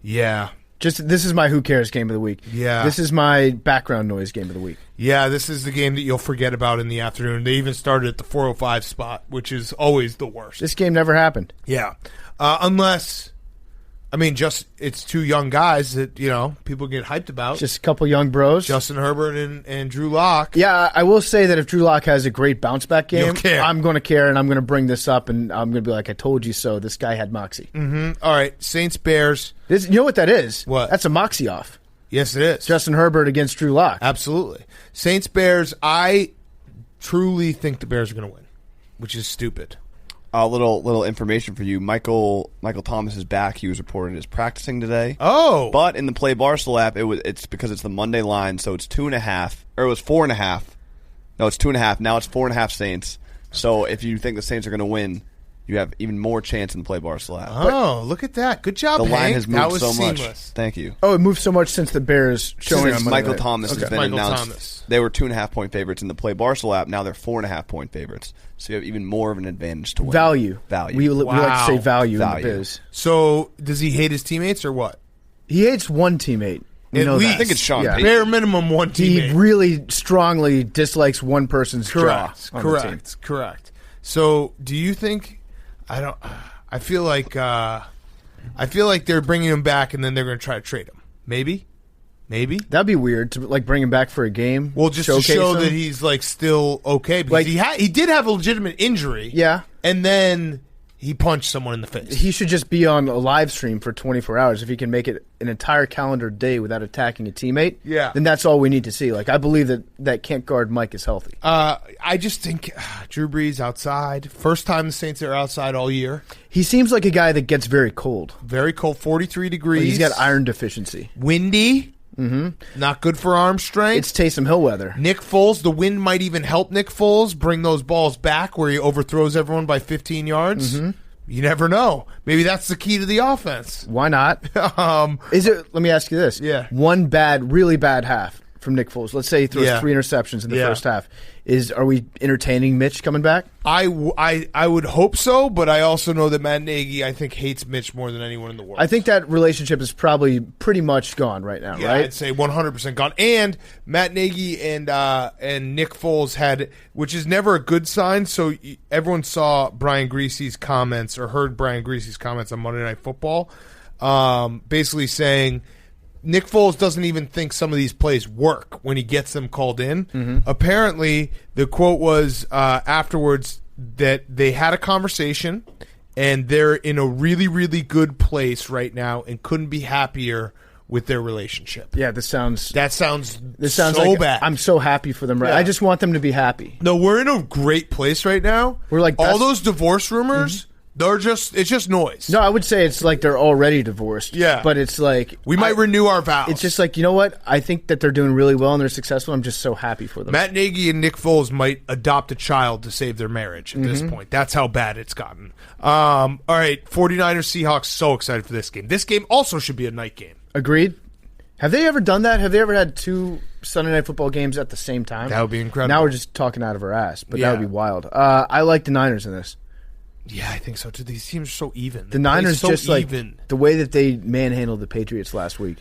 Yeah. Just this is my who cares game of the week. Yeah. This is my background noise game of the week. Yeah, this is the game that you'll forget about in the afternoon. They even started at the 4:05 spot, which is always the worst. This game never happened. Yeah. Unless, I mean, just it's two young guys that, people get hyped about. Just a couple young bros. Justin Herbert and Drew Lock. Yeah, I will say that if Drew Lock has a great bounce back game, You'll care. I'm going to care, and I'm going to bring this up, and I'm going to be like, I told you so. This guy had moxie. All right, Saints, Bears. You know what that is? What? That's a moxie off. Yes, it is. Justin Herbert against Drew Lock. Absolutely. Saints, Bears. I truly think the Bears are going to win, which is stupid. A little information for you. Michael Thomas is back. He was reported as practicing today. Oh. But in the Play Barstool app, it's because it's the Monday line, so it's 2.5, or it was 4.5. No, it's 2.5. Now it's 4.5 Saints. So if you think the Saints are going to win, you have even more chance in the Play Barstool app. Oh, look at that. Good job, The Hank. line has That moved was so seamless. much. Thank you. Oh, it moved so much since the Bears showing Since on Monday Michael night. Thomas has been Michael announced. Thomas. They were 2.5-point favorites in the Play Barstool app. Now they're 4.5-point favorites. So you have even more of an advantage to win. Value. Value. We like to say value in Value. the biz. So does he hate his teammates or what? He hates one teammate. We At know least. that. I think it's Sean Yeah. Payton. Bare minimum one He teammate. really strongly dislikes one person's Correct. jaw on the team. Correct. So, do you think? I feel like they're bringing him back, and then they're going to try to trade him. Maybe. That'd be weird to like bring him back for a game. Well, just to showcase show him. that he's like still okay because Like- he did have a legitimate injury. Yeah. and then He punched someone in the face. He should just be on a live stream for 24 hours. If he can make it an entire calendar day without attacking a teammate, then that's all we need to see. Like, I believe that can't guard Mike is healthy. I just think Drew Brees outside. First time the Saints are outside all year. He seems like a guy that gets very cold. Very cold, 43 degrees. He's got iron deficiency. Windy. Not good for arm strength. It's Taysom Hill weather. Nick Foles, the wind might even help Nick Foles bring those balls back where he overthrows everyone by 15 yards. You never know. Maybe that's the key to the offense. Why not? Is it? Let me ask you this. Yeah. One really bad half from Nick Foles. Let's say he throws 3 interceptions in the first half. Are we entertaining Mitch coming back? I would hope so, but I also know that Matt Nagy, I think, hates Mitch more than anyone in the world. I think that relationship is probably pretty much gone right now, right? I'd say 100% gone. And Matt Nagy and Nick Foles had, which is never a good sign, so everyone saw Brian Griese's comments or heard Brian Griese's comments on Monday Night Football, basically saying Nick Foles doesn't even think some of these plays work when he gets them called in. Apparently, the quote was afterwards that they had a conversation and they're in a really, really good place right now and couldn't be happier with their relationship. Yeah, this sounds so like bad. I'm so happy for them. Right, I just want them to be happy. No, we're in a great place right now. We're like all those divorce rumors. It's just noise. No, I would say it's like they're already divorced. Yeah. But it's like we might renew our vows. It's just like, you know what? I think that they're doing really well and they're successful. I'm just so happy for them. Matt Nagy and Nick Foles might adopt a child to save their marriage at this point. That's how bad it's gotten. All right, 49ers Seahawks, so excited for this game. This game also should be a night game. Agreed. Have they ever done that? Have they ever had 2 Sunday Night Football games at the same time? That would be incredible. Now we're just talking out of our ass, but that would be wild. I like the Niners in this. Yeah, I think so too. These teams are so even. The Niners just even. Like the way that they manhandled the Patriots last week.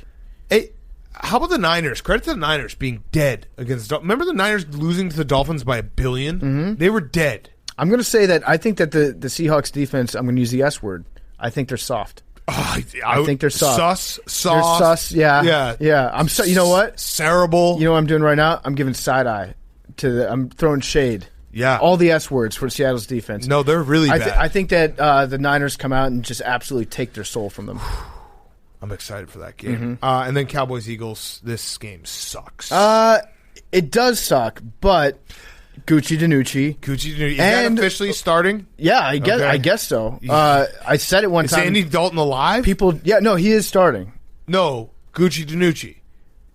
Hey, how about the Niners? Credit to the Niners being dead against. Remember the Niners losing to the Dolphins by $1 billion? They were dead. I'm going to say that I think that the Seahawks defense. I'm going to use the S word. I think they're soft. I think they're soft. Sauce. They're sus. Yeah. You know what? Cerebral. You know what I'm doing right now? I'm giving side eye to I'm throwing shade. Yeah. All the S words for Seattle's defense. No, they're really bad. I think that the Niners come out and just absolutely take their soul from them. I'm excited for that game. And then Cowboys-Eagles, this game sucks. It does suck, but Gucci Danucci. Is that officially starting? Yeah, I guess so. I said it one time. Is Andy Dalton alive? He is starting. No, Gucci Danucci.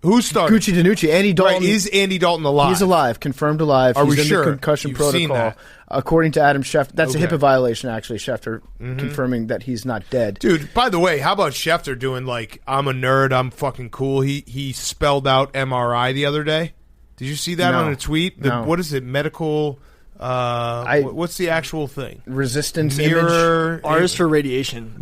Who's starting? Gucci Danucci. Andy Dalton. Right, is Andy Dalton alive? He's alive. Confirmed alive. Are He's we in sure? The concussion You've protocol. seen that? According to Adam Schefter. That's a HIPAA violation, actually. Schefter confirming that he's not dead. Dude, by the way, how about Schefter doing like, I'm a nerd, I'm fucking cool. He spelled out MRI the other day. Did you see that on a tweet? No. What is it? Medical... what's the actual thing? Resistance Mirror image. R is for radiation.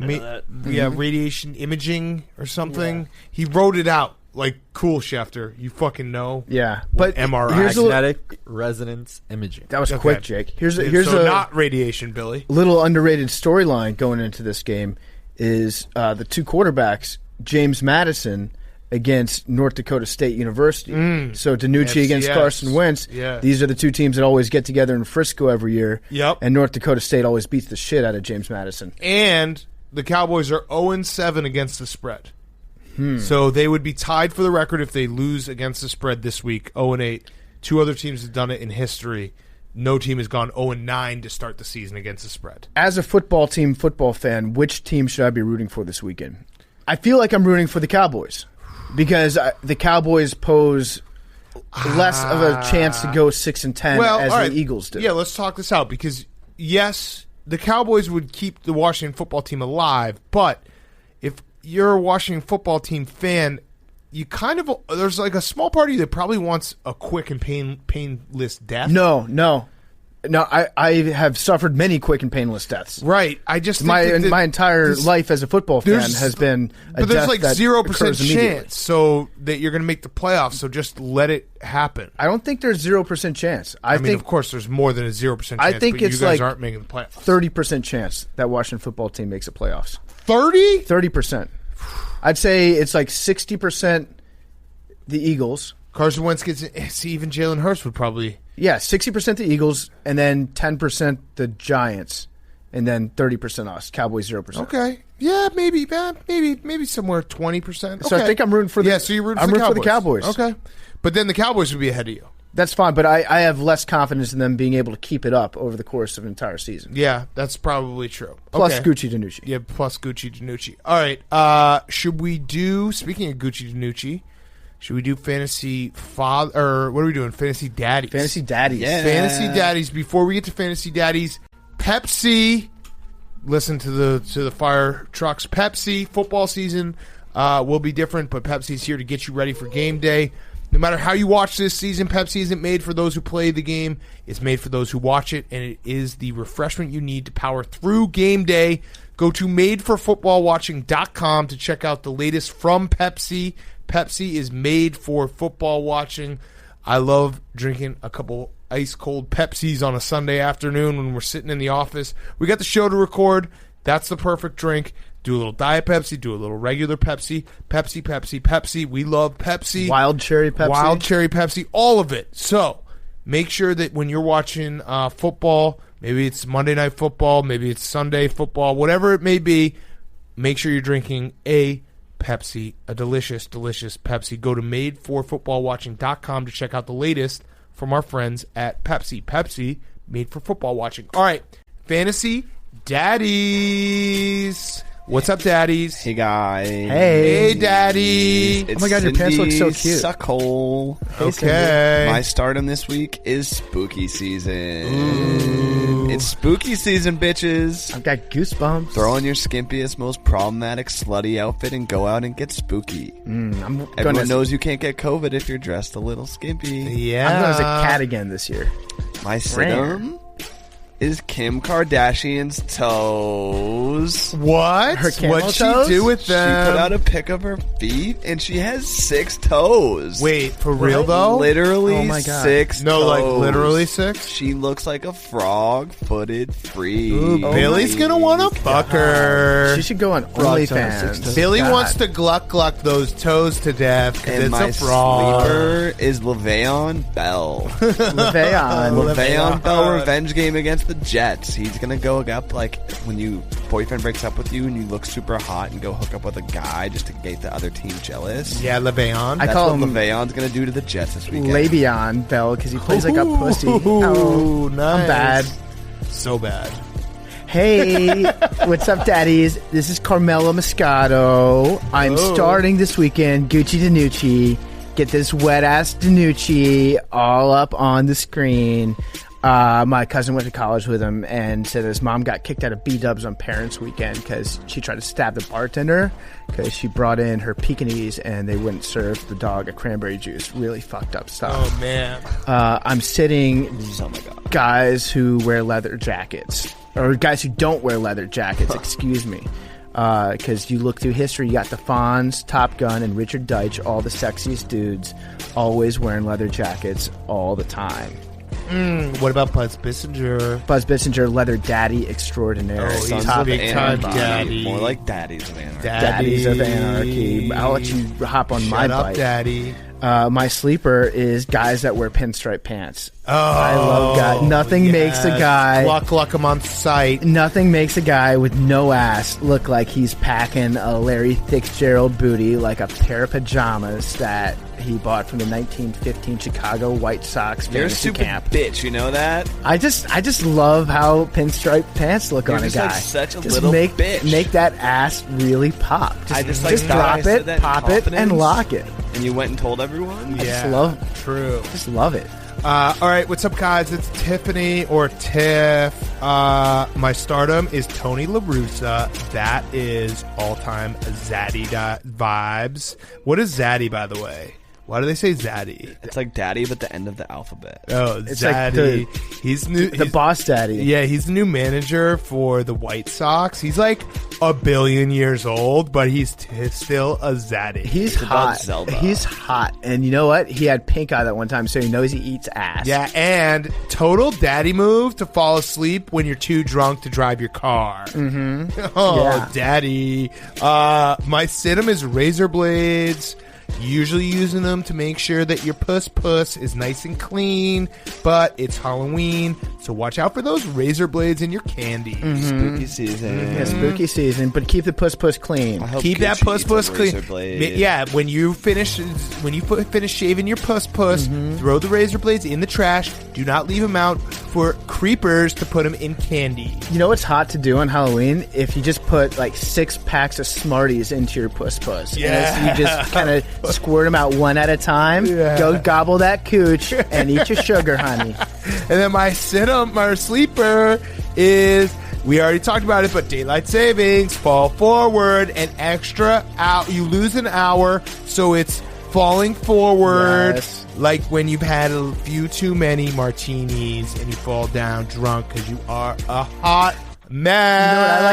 Radiation imaging or something. Yeah. He wrote it out. Like, cool, Schefter. You fucking know. Yeah, but MRI. Magnetic resonance imaging. That was quick, Jake. Here's not radiation, Billy. Little underrated storyline going into this game is the 2 quarterbacks, James Madison against North Dakota State University. So Danucci against Carson Wentz. Yeah. These are the 2 teams that always get together in Frisco every year. Yep. And North Dakota State always beats the shit out of James Madison. And the Cowboys are 0-7 against the spread. So they would be tied for the record if they lose against the spread this week, 0-8. 2 other teams have done it in history. No team has gone 0-9 to start the season against the spread. As a football fan, which team should I be rooting for this weekend? I feel like I'm rooting for the Cowboys because the Cowboys pose less of a chance to go 6-10 as the Eagles do. Yeah, let's talk this out because, yes, the Cowboys would keep the Washington football team alive, but if you're a Washington football team fan, you kind of there's like a small part of you that probably wants a quick and painless death. No. I have suffered many quick and painless deaths. Right. I just my entire life as a football fan has been a death. But there's like 0% chance so that you're going to make the playoffs. So just let it happen. I don't think there's 0% chance. I think, of course, there's more than a 0% chance. I think but it's you guys like aren't making the playoffs. 30% chance that Washington football team makes the playoffs. 30? 30%. I'd say it's like 60% the Eagles. Carson Wentz gets it. See, even Jalen Hurts would probably. Yeah, 60% the Eagles, and then 10% the Giants, and then 30% us. Cowboys 0%. Okay. Yeah, maybe somewhere 20%. So I think I'm rooting for the. Yeah, so you're rooting I'm for the rooting Cowboys. for the Cowboys. Okay. But then the Cowboys would be ahead of you. That's fine, but I have less confidence in them being able to keep it up over the course of an entire season. Yeah, that's probably true. Plus Okay. Gucci Danucci. Yeah, plus Gucci Danucci. All right. Should we do, speaking of Gucci Danucci, should we do fantasy father, or what are we doing? Fantasy daddies. Fantasy daddies. Yeah. Fantasy daddies. Before we get to fantasy daddies, Pepsi. Listen to the fire trucks. Pepsi football season will be different, but Pepsi's here to get you ready for game day. No matter how you watch this season, Pepsi isn't made for those who play the game. It's made for those who watch it, and it is the refreshment you need to power through game day. Go to madeforfootballwatching.com to check out the latest from Pepsi. Pepsi is made for football watching. I love drinking a couple ice-cold Pepsis on a Sunday afternoon when we're sitting in the office. We got the show to record. That's the perfect drink. Do a little Diet Pepsi, do a little regular Pepsi. Pepsi. We love Pepsi. Wild cherry Pepsi. All of it. So make sure that when you're watching football, maybe it's Monday Night Football, maybe it's Sunday football, whatever it may be, make sure you're drinking a Pepsi, a delicious, delicious Pepsi. Go to madeforfootballwatching.com to check out the latest from our friends at Pepsi. Pepsi, made for football watching. All right, fantasy daddies. What's up, daddies? Hey, guys. Hey, daddy. It's Oh my God, your pants look so Cindy's cute. Suckhole. Okay. My stardom this week is spooky season. It's spooky season, bitches. I've got goosebumps. Throw on your skimpiest, most problematic, slutty outfit and go out and get spooky. Everyone knows you can't get COVID if you're dressed a little skimpy. Yeah. I'm going as a cat again this year. My situm is Kim Kardashian's toes. What? Her camel What'd she toes? do with She them? put out a pic of her feet, and she has 6 toes. Wait, for real though? Literally Oh my God. 6 No, toes. like literally 6? She looks like a frog-footed freak. Ooh, Billy's gonna want to fuck her. She should go on toes, OnlyFans. Billy God. wants to gluck those toes to death because And it's my a frog. sleeper is Le'Veon Bell. Le'Veon. Le'Veon Bell revenge game against the Jets. He's gonna go up like when your boyfriend breaks up with you and you look super hot and go hook up with a guy just to get the other team jealous. Yeah, Le'Veon. I That's call what him Le'Veon's gonna do to the Jets this weekend. Le'Veon Bell because he plays like a pussy. Ooh, nice. I'm bad. So bad. Hey, what's up, daddies? This is Carmelo Moscato. I'm starting this weekend. Gucci Danucci. Get this wet-ass Danucci all up on the screen. My cousin went to college with him and said his mom got kicked out of B-Dubs on Parents Weekend because she tried to stab the bartender because she brought in her Pekingese and they wouldn't serve the dog a cranberry juice. Really fucked up stuff. Oh man. I'm sitting Oh my god. guys who wear leather jackets, or guys who don't wear leather jackets, excuse me. Because you look through history, you got the Fonz, Top Gun, and Richard Deitch, all the sexiest dudes, always wearing leather jackets all the time. What about Buzz Bissinger? Buzz Bissinger, leather daddy extraordinaire. Oh, he's Sons a of big time Anarchy. daddy. More like daddies of anarchy. Daddies of Anarchy. I'll let you hop on my Shut up, bike. daddy. My sleeper is guys that wear pinstripe pants. Oh, I love guys. Nothing makes a guy. Cluck him on sight. Nothing makes a guy with no ass look like he's packing a Larry Fitzgerald booty like a pair of pajamas that he bought from the 1915 Chicago White Sox You're a fantasy stupid camp. bitch, you know that? I just love how pinstripe pants look You're on a just guy. like such a just little make, bitch. Make that ass really pop. Just, I just like just that I drop said it, that in pop it, and confidence. lock it. And you went and told everyone? I just love, True. just love it. All right, what's up, guys? It's Tiffany or Tiff. My stardom is Tony La Russa. That is all-time Zaddy vibes. What is Zaddy, by the way? Why do they say Zaddy? It's like daddy, but the end of the alphabet. Oh, It's like Zaddy. He's new. The boss daddy. Yeah, he's the new manager for the White Sox. He's like a billion years old, but he's still a Zaddy. He's It's about hot. Zelda. He's hot. And you know what? He had pink eye that one time, so he knows he eats ass. Yeah, and total daddy move to fall asleep when you're too drunk to drive your car. Mm-hmm. Oh, Yeah. daddy. My situm is razor blades. Usually using them to make sure that your puss is nice and clean, but it's Halloween, So watch out for those razor blades in your candy. Spooky season. Yeah, spooky season, but keep the puss clean. Keep that puss clean. Yeah, when you finish shaving your puss, throw the razor blades in the trash. Do not leave them out for creepers to put them in candy. You know what's hot to do on Halloween? If you just put like 6 packs of Smarties into your puss. Yeah. And you just kind of squirt them out one at a time. Yeah. Go gobble that cooch and eat your sugar, honey. And then my sleeper is, we already talked about it, but daylight savings, fall forward an extra hour. You lose an hour, so it's falling forward. Yes. Like when you've had a few too many martinis and you fall down drunk because you are a hot mess. You know what I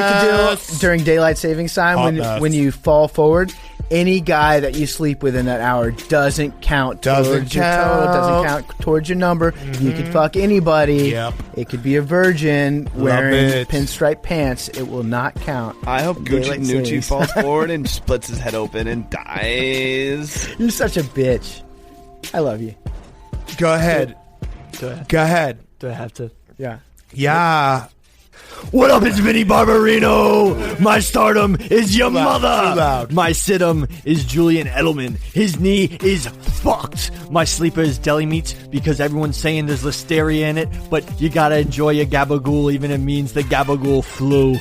like to do during daylight savings time when you fall forward? Any guy that you sleep with in that hour doesn't count towards your total, doesn't count towards your number. You could fuck anybody. Yep. It could be a virgin wearing pinstripe pants. It will not count. I hope Gucci Daylight Nucci savings. falls forward and splits his head open and dies. You're such a bitch. I love you. Go ahead. Do Go ahead. I have to? Yeah. Yeah. What up, it's Vinny Barbarino. My stardom is your mother. Too loud. My situm is Julian Edelman. His knee is fucked. My sleeper is deli meats because everyone's saying there's listeria in it, but you gotta enjoy your gabagool even if it means the gabagool flu.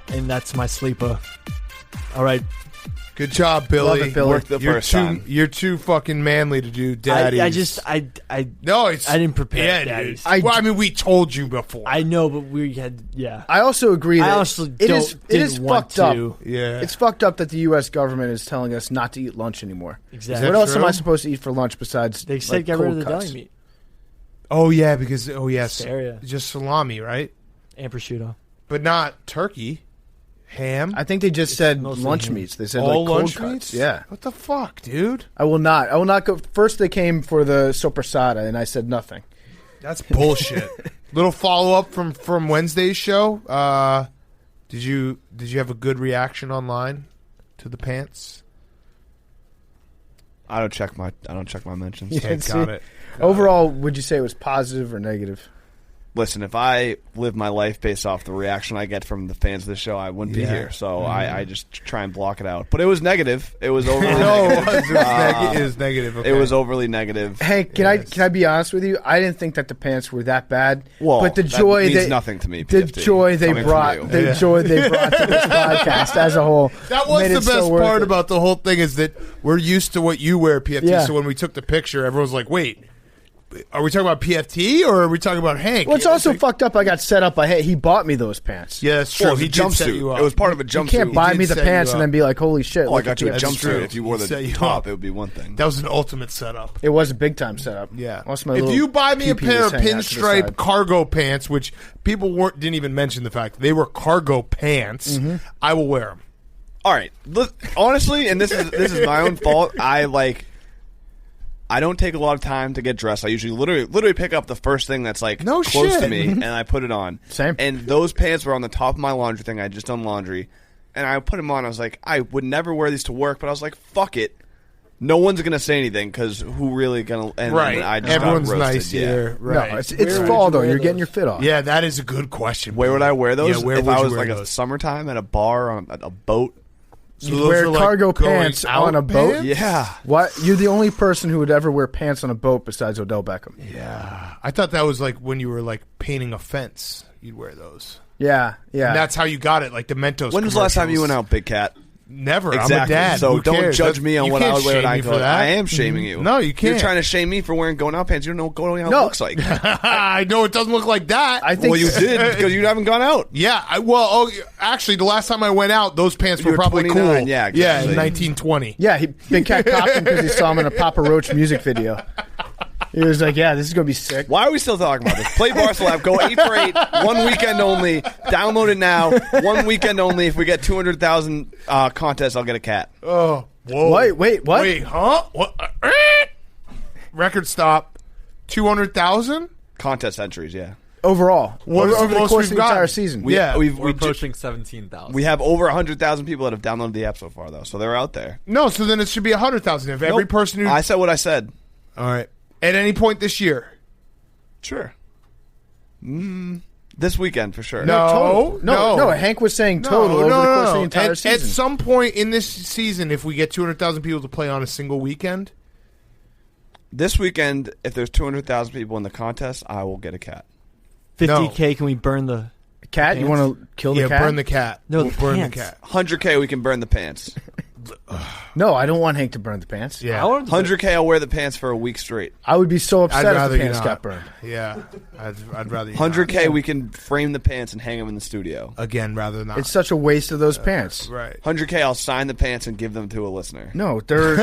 And that's my sleeper. All right. Good job, Billy. Love it, Billy. Worked the first time. You're too fucking manly to do daddies. I didn't prepare Yeah, daddies. dude. I mean, we told you before. I know, but we had, yeah. I also agree that I also it is didn't want fucked up. to. Yeah. It's fucked up that the U.S. government is telling us not to eat lunch anymore. Exactly. What else true? am I supposed to eat for lunch besides They said like, get rid of cold the cuts? deli meat Oh yeah, because yes, Area. just salami, right? and prosciutto. But not turkey, ham. I think they just said mostly lunch ham. meats. They said all like cold lunch cuts. meats. Yeah. What the fuck, dude? I will not go. First, they came for the sopressata, and I said nothing. That's bullshit. Little follow up from Wednesday's show. Did you have a good reaction online to the pants? I don't check my mentions. You Okay, didn't got see? it. Overall, would you say it was positive or negative? Listen, if I live my life based off the reaction I get from the fans of the show, I wouldn't be Yeah. here. So I just try and block it out. But it was negative. It was overly No, negative. it was negative. Okay. It was overly negative. Hey, can I be honest with you? I didn't think that the pants were that bad. Well, but the that joy means they nothing to me, the PFT, joy they coming from brought, you. the joy they brought to this podcast as a whole. That was made the it so best worth part it. about the whole thing is that we're used to what you wear, PFT. Yeah. So when we took the picture, everyone was like, "Wait, are we talking about PFT or are we talking about Hank?" Well, it's also fucked up. I got set up by he bought me those pants. Yeah, that's true. Well, it was He a did set jumpsuit. you up. It was part of a You jumpsuit. can't buy did me the set you pants and up. then be like, "Holy shit!" Oh, I look got at you a this. That's jumpsuit. true. If you wore He set the you top, up. it would be one thing. That was an ultimate setup. It was a big time setup. Yeah. Also, my If little you buy me a pee-pee pair was of hanging out to the pinstripe side. cargo pants, which people didn't even mention the fact they were cargo pants, Mm-hmm. I will wear them. All right. Honestly, and this is my own fault. I don't take a lot of time to get dressed. I usually literally pick up the first thing that's like No close shit. to me, and I put it on. Same. And those pants were on the top of my laundry thing. I just done laundry, and I put them on. I was like, I would never wear these to work, but I was like, fuck it. No one's gonna say anything because who really gonna? And Right. I just Everyone's got roasted, nice yeah. here. Right. No, it's Where fall would you though. wear You're getting those? your fit off. Yeah, that is a good question. Where would I wear those? Yeah, where if would I you was wear like those? a summertime at a bar on a boat. So You'd those wear are, like, cargo going pants out on a boat? pants? Yeah. What? You're the only person who would ever wear pants on a boat besides Odell Beckham. Yeah. I thought that was like when you were like painting a fence, you'd wear those. Yeah, yeah. And that's how you got it, like the Mentos. When was the last time you went out, Big Cat? Never. Exactly. I'm a dad. So Who don't cares? judge me on You what I can't would wear. shame me for that. I am shaming you. No, you can't. You're trying to shame me for wearing going out pants. You don't know what going out No. looks like. I know it doesn't look like that. I think Well, you did because you haven't gone out. Yeah, actually, the last time I went out, those pants You were were probably 29, cool. yeah, yeah, in exactly. 1920. Yeah, Big Cat copped him because he saw him in a Papa Roach music video. He was like, "Yeah, this is gonna be sick." Why are we still talking about this? Play Barstool app. Go 8 for 8. 1 weekend only. Download it now. 1 weekend only. If we get 200,000 contests, I'll get a cat. Oh, whoa! Wait, what? Wait, huh? What? Record stop. 200,000. Contest entries, yeah. Overall, What is the over the most course of we've the entire gotten? season. Yeah, we're approaching 17,000. We have over 100,000 people that have downloaded the app so far, though, so they're out there. No, so then it should be 100,000. If every Nope. person who I said what I said. all right, at any point this year, Sure. This weekend for sure. No. Hank was saying total over the course of the entire season. At some point in this season, if we get 200,000 people to play on a single weekend. This weekend, if there's 200,000 people in the contest, I will get a cat. 50K, can we burn the cat? pants? You want to kill the cat? Yeah, burn the cat. No, We'll the burn pants. the cat. 100K, we can burn the pants. No, I don't want Hank to burn the pants. Yeah. 100K, I'll wear the pants for a week straight. I would be so I'd upset if rather the you pants not. got burned. Yeah. I'd rather you 100K, not. we can frame the pants and hang them in the studio. Again, rather not. It's such a waste of those pants. Right. 100K, I'll sign the pants and give them to a listener. No, they're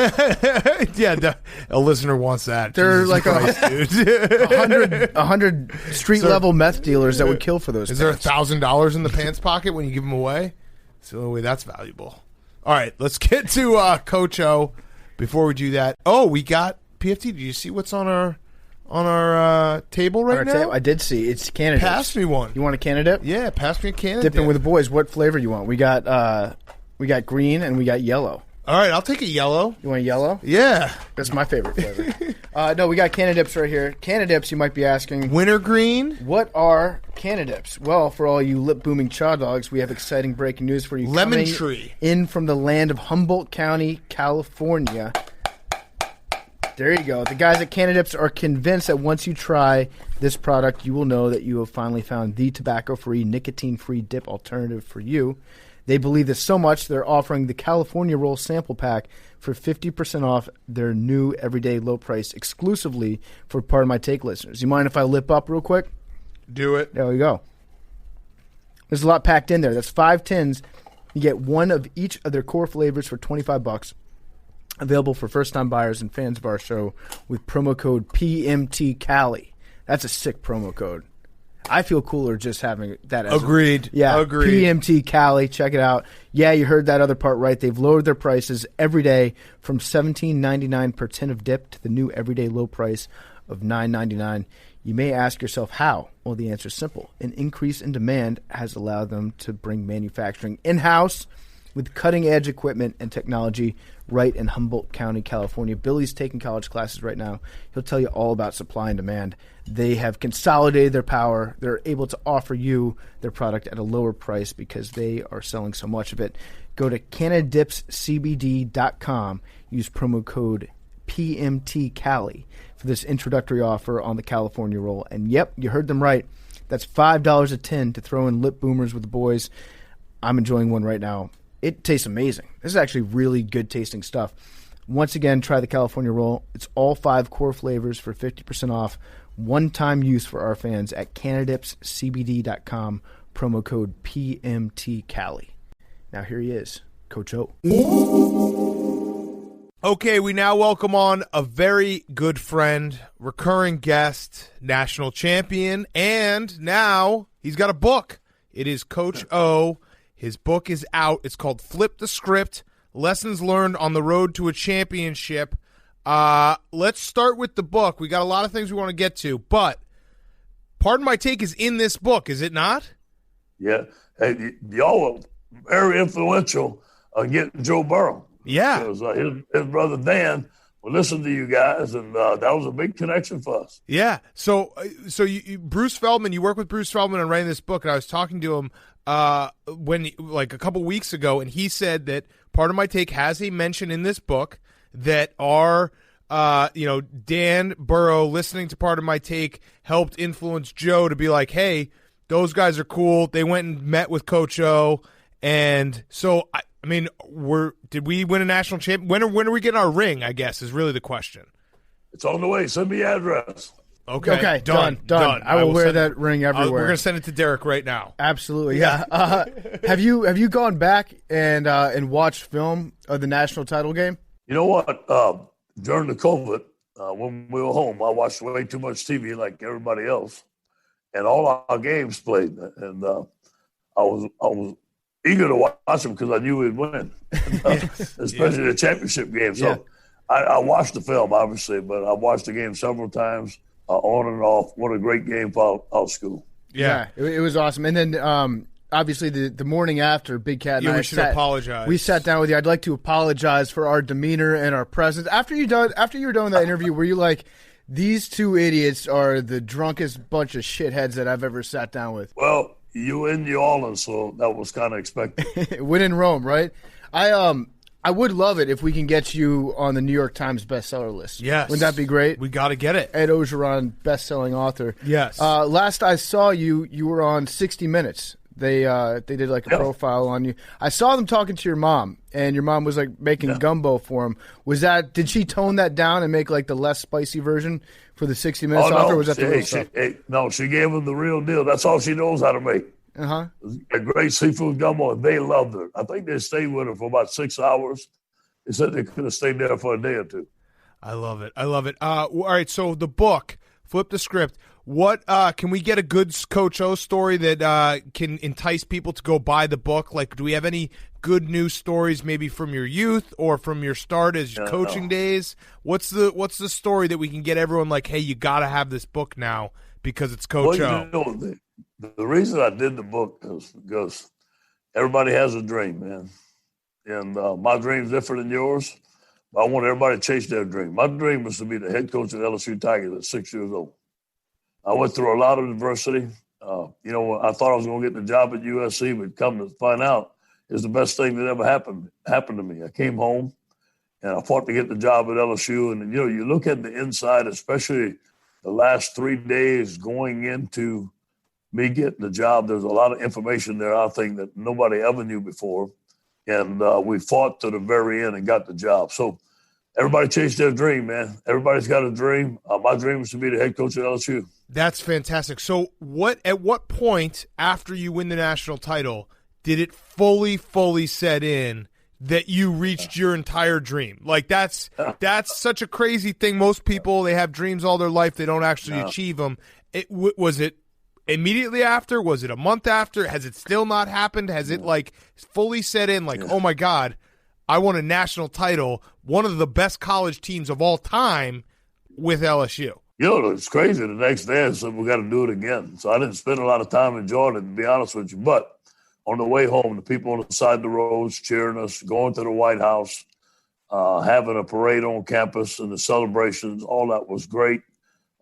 Yeah, a listener wants that. They're Jesus like Christ, dude. 100 street level meth dealers that would kill for those Is there pants. $1,000 in the pants pocket when you give them away? It's the only way that's valuable. All right, let's get to Coach O. Before we do that, we got PFT. Did you see what's on our table right now? I did see. It's candidates. Pass me one. You want a candidate? Yeah, pass me a candidate. Dipping with the boys. What flavor you want? We got green and we got yellow. All right, I'll take a yellow. You want yellow? Yeah. That's my favorite flavor. No, we got candidates right here. Candidates, you might be asking, Wintergreen. what are candidates? Well, for all you lip-booming chaw dogs, we have exciting breaking news for you. Lemon Coming tree. in from the land of Humboldt County, California. There you go. The guys at Candidates are convinced that once you try this product, you will know that you have finally found the tobacco-free, nicotine-free dip alternative for you. They believe this so much, they're offering the California Roll sample pack for 50% off their new everyday low price exclusively for Part of My Take listeners. You mind if I lip up real quick? Do it. There we go. There's a lot packed in there. That's 5 tins. You get one of each of their core flavors for $25. Available for first-time buyers and fans of our show with promo code PMTCali. That's a sick promo code. I feel cooler just having that as Agreed. Agreed. PMT Cali. Check it out. Yeah, you heard that other part right. They've lowered their prices every day from $17.99 per tin of dip to the new everyday low price of $9.99. You may ask yourself how. Well, the answer is simple. An increase in demand has allowed them to bring manufacturing in-house with cutting-edge equipment and technology right in Humboldt County, California. Billy's taking college classes right now. He'll tell you all about supply and demand. They have consolidated their power. They're able to offer you their product at a lower price because they are selling so much of it. Go to CanadipsCBD.com. Use promo code PMTCali for this introductory offer on the California Roll. And, yep, you heard them right. That's $5 a tin to throw in lip boomers with the boys. I'm enjoying one right now. It tastes amazing. This is actually really good tasting stuff. Once again, try the California Roll. It's all 5 core flavors for 50% off. One-time use for our fans at CanadipsCBD.com. Promo code PMTCali. Now here he is, Coach O. Okay, we now welcome on a very good friend, recurring guest, national champion, and now he's got a book. It is Coach O. His book is out. It's called Flip the Script, Lessons Learned on the Road to a Championship. Let's start with the book. We got a lot of things we want to get to, but Pardon My Take is in this book, is it not? Yeah. Hey, y'all were very influential on getting Joe Burrow. Yeah. Because his brother Dan would listen to you guys, and that was a big connection for us. Yeah. So Bruce Feldman, you work with Bruce Feldman on writing this book, and I was talking to him when a couple weeks ago, and he said that Pardon My Take has a mention in this book that our Dan Burrow listening to Pardon My Take helped influence Joe to be like, hey, those guys are cool. They went and met with Coach O, and so I mean, did we win a national champion? When are we getting our ring, I guess, is really the question. It's on the way. Send me your address. Okay, done. I will wear that ring everywhere. We're going to send it to Derek right now. Absolutely, yeah. Have you gone back and watched film of the national title game? You know what? During the COVID, when we were home, I watched way too much TV like everybody else, and all our games played, and I was eager to watch them because I knew we'd win, especially the championship game. So I watched the film, obviously, but I watched the game several times, on and off. What a great game for our school. Yeah, it was awesome. And then obviously the morning after, Big Cat and I apologize. We sat down with you. I'd like to apologize for our demeanor and our presence. After you were done with that interview, were you like, These two idiots are the drunkest bunch of shitheads that I've ever sat down with. Well, you in New Orleans, so that was kind of expected. Win in Rome, right? I would love it if we can get you on the New York Times bestseller list. Yes. Wouldn't that be great? We got to get it. Ed Ogeron, best-selling author. Yes. Last I saw you, you were on 60 Minutes. They did like a profile on you. I saw them talking to your mom, and your mom was like making gumbo for him. Did she tone that down and make like the less spicy version for the 60 Minutes author? Or was that the real stuff? No, she gave him the real deal. That's all she knows how to make. Uh-huh. A great seafood gumbo, and they loved her. I think they stayed with her for about 6 hours. They said they could have stayed there for a day or two. I love it. All right, so the book, flip the script. What can we get a good Coach O story that can entice people to go buy the book? Like, do we have any good news stories, maybe from your youth or from your start as coaching days? What's the story that we can get everyone like, hey, you got to have this book now because it's Coach O? The reason I did the book is because everybody has a dream, man. And my dream's different than yours. But I want everybody to chase their dream. My dream was to be the head coach of the LSU Tigers at 6 years old. I went through a lot of adversity. I thought I was going to get the job at USC, but come to find out, it's the best thing that ever happened to me. I came home, and I fought to get the job at LSU. And, you look at the inside, especially the last 3 days going into me getting the job, there's a lot of information there, I think, that nobody ever knew before. And we fought to the very end and got the job. So everybody chased their dream, man. Everybody's got a dream. My dream is to be the head coach at LSU. That's fantastic. So at what point after you win the national title did it fully set in that you reached your entire dream? Like that's such a crazy thing. Most people, they have dreams all their life. They don't actually achieve them. Was it immediately after? Was it a month after? Has it still not happened? Has it like fully set in like, oh my God, I won a national title, one of the best college teams of all time with LSU? It's crazy. The next day I said, we got to do it again. So I didn't spend a lot of time enjoying it, to be honest with you. But on the way home, the people on the side of the roads cheering us, going to the White House, having a parade on campus and the celebrations, all that was great.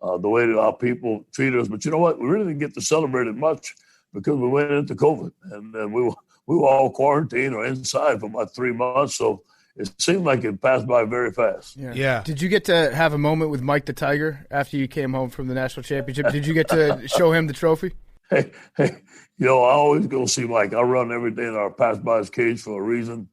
The way that our people treated us. But you know what? We really didn't get to celebrate it much because we went into COVID. And we were all quarantined or inside for about 3 months. So it seemed like it passed by very fast. Yeah. Did you get to have a moment with Mike the Tiger after you came home from the national championship? Did you get to show him the trophy? Hey, I always go see Mike. I run every day in our pass by his cage for a reason.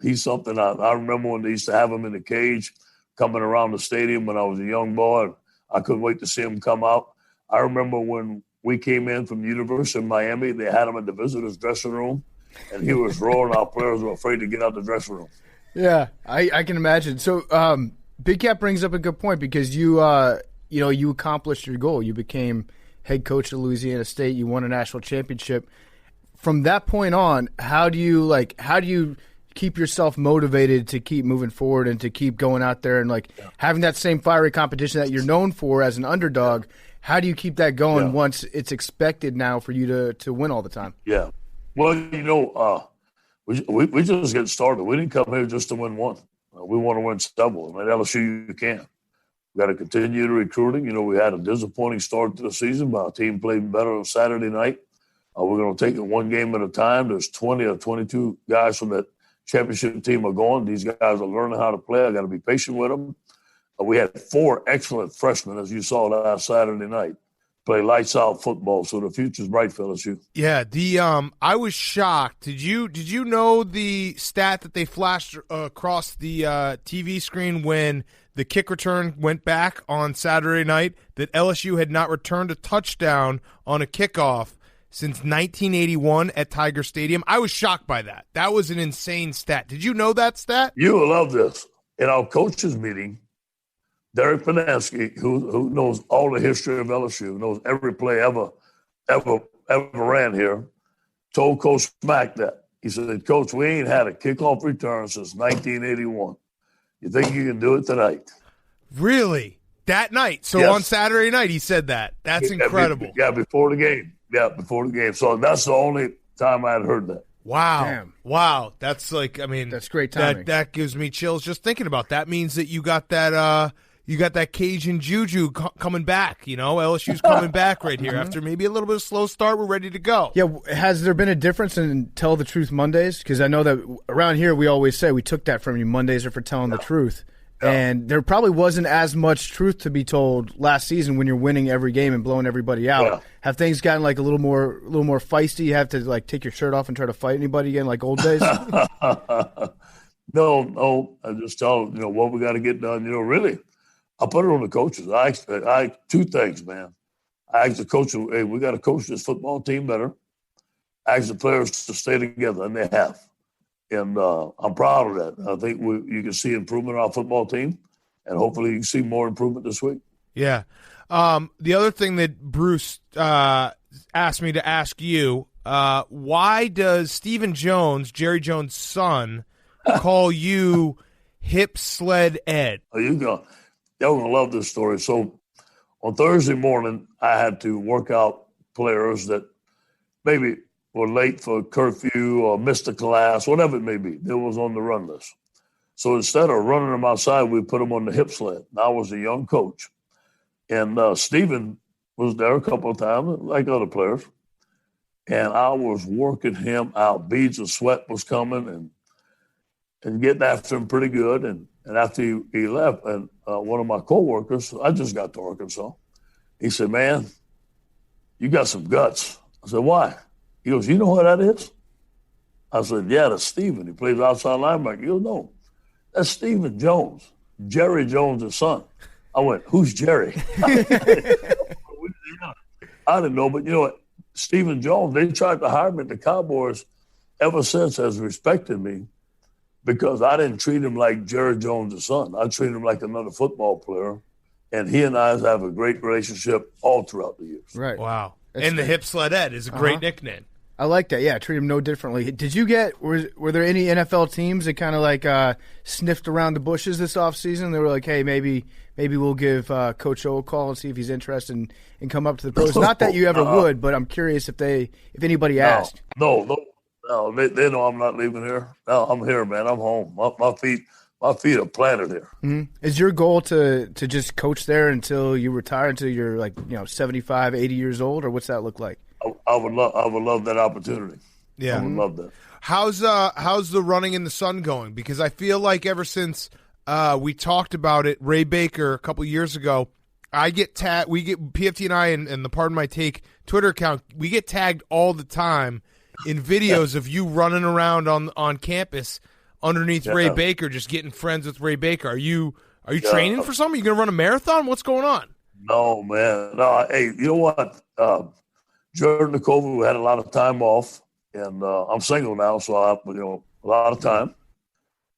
He's something I remember when they used to have him in the cage coming around the stadium when I was a young boy. I couldn't wait to see him come out. I remember when we came in from the University of Miami, they had him in the visitors' dressing room, and he was roaring. Our players were afraid to get out the dressing room. Yeah, I can imagine. So Big Cat brings up a good point because you accomplished your goal. You became head coach of Louisiana State. You won a national championship. From that point on, how do you keep yourself motivated to keep moving forward and to keep going out there and having that same fiery competition that you're known for as an underdog? How do you keep that going once it's expected now for you to win all the time? Yeah. Well, we just get started. We didn't come here just to win one. We want to win several. I mean, LSU, you can't. We got to continue the recruiting. We had a disappointing start to the season, but our team played better on Saturday night. We're going to take it one game at a time. There's 20 or 22 guys from that championship team are going. These guys are learning how to play. I got to be patient with them. We had 4 excellent freshmen, as you saw last Saturday night, play lights out football. So the future's bright for LSU. Yeah, I was shocked. Did you know the stat that they flashed across the TV screen when the kick return went back on Saturday night that LSU had not returned a touchdown on a kickoff since 1981 at Tiger Stadium? I was shocked by that. That was an insane stat. Did you know that stat? You will love this. In our coaches meeting, Derek Panansky, who knows all the history of LSU, knows every play ever ran here, told Coach Smack that. He said, Coach, we ain't had a kickoff return since 1981. You think you can do it tonight? Really? That night? So on Saturday night he said that. That's incredible. Before the game. Yeah, before the game. So that's the only time I had heard that. Wow. Damn. Wow. That's that's great timing. That gives me chills just thinking about that. Means that you got that you got that Cajun juju coming back. You know, LSU's coming back right here after maybe a little bit of slow start. We're ready to go. Yeah, has there been a difference in Tell the Truth Mondays? Because I know that around here we always say we took that from you. Mondays are for telling the truth. Yeah. And there probably wasn't as much truth to be told last season when you're winning every game and blowing everybody out. Yeah. Have things gotten like a little more feisty? You have to like take your shirt off and try to fight anybody again like old days? No. I just tell them, what we got to get done. Really, I put it on the coaches. I two things, man. I asked the coach, hey, we got to coach this football team better. I asked the players to stay together, and they have. And I'm proud of that. I think you can see improvement in our football team, and hopefully you can see more improvement this week. Yeah. The other thing that Bruce asked me to ask you, why does Stephen Jones, Jerry Jones' son, call you Hip Sled Ed? Oh, y'all going to love this story. So on Thursday morning, I had to work out players that maybe – were late for curfew or missed a class, whatever it may be. They was on the run list. So instead of running them outside, we put them on the hip sled. And I was a young coach. And Stephen was there a couple of times, like other players. And I was working him out. Beads of sweat was coming and getting after him pretty good. And after he left, and one of my coworkers, I just got to Arkansas, he said, man, you got some guts. I said, why? He goes, you know what that is? I said, yeah, that's Stephen. He plays outside linebacker. He goes, no, that's Stephen Jones, Jerry Jones' son. I went, who's Jerry? I didn't know, but you know what? Stephen Jones, they tried to hire me at the Cowboys ever since has respected me because I didn't treat him like Jerry Jones' son. I treated him like another football player. And he and I have a great relationship all throughout the years. Right. Wow. And the Hip Sled Ed is a great nickname. I like that. Yeah, treat him no differently. Did you were there any NFL teams that kind of like sniffed around the bushes this offseason? They were like, hey, maybe we'll give Coach O a call and see if he's interested and come up to the pros. Not that you ever would, but I'm curious if anybody asked. No, they know I'm not leaving here. No, I'm here, man. I'm home. My feet are planted here. Mm-hmm. Is your goal to just coach there until you retire, until you're 75, 80 years old, or what's that look like? I would love that opportunity. Yeah, I would love that. How's the running in the sun going? Because I feel like ever since we talked about it, Ray Baker a couple years ago, we get PFT and I and the Pardon My Take Twitter account, we get tagged all the time in videos of you running around on campus underneath Ray Baker, just getting friends with Ray Baker. Are you training for something? Are you going to run a marathon? What's going on? No, man. No, hey, you know what? During the COVID, we had a lot of time off, and I'm single now, so I have a lot of time.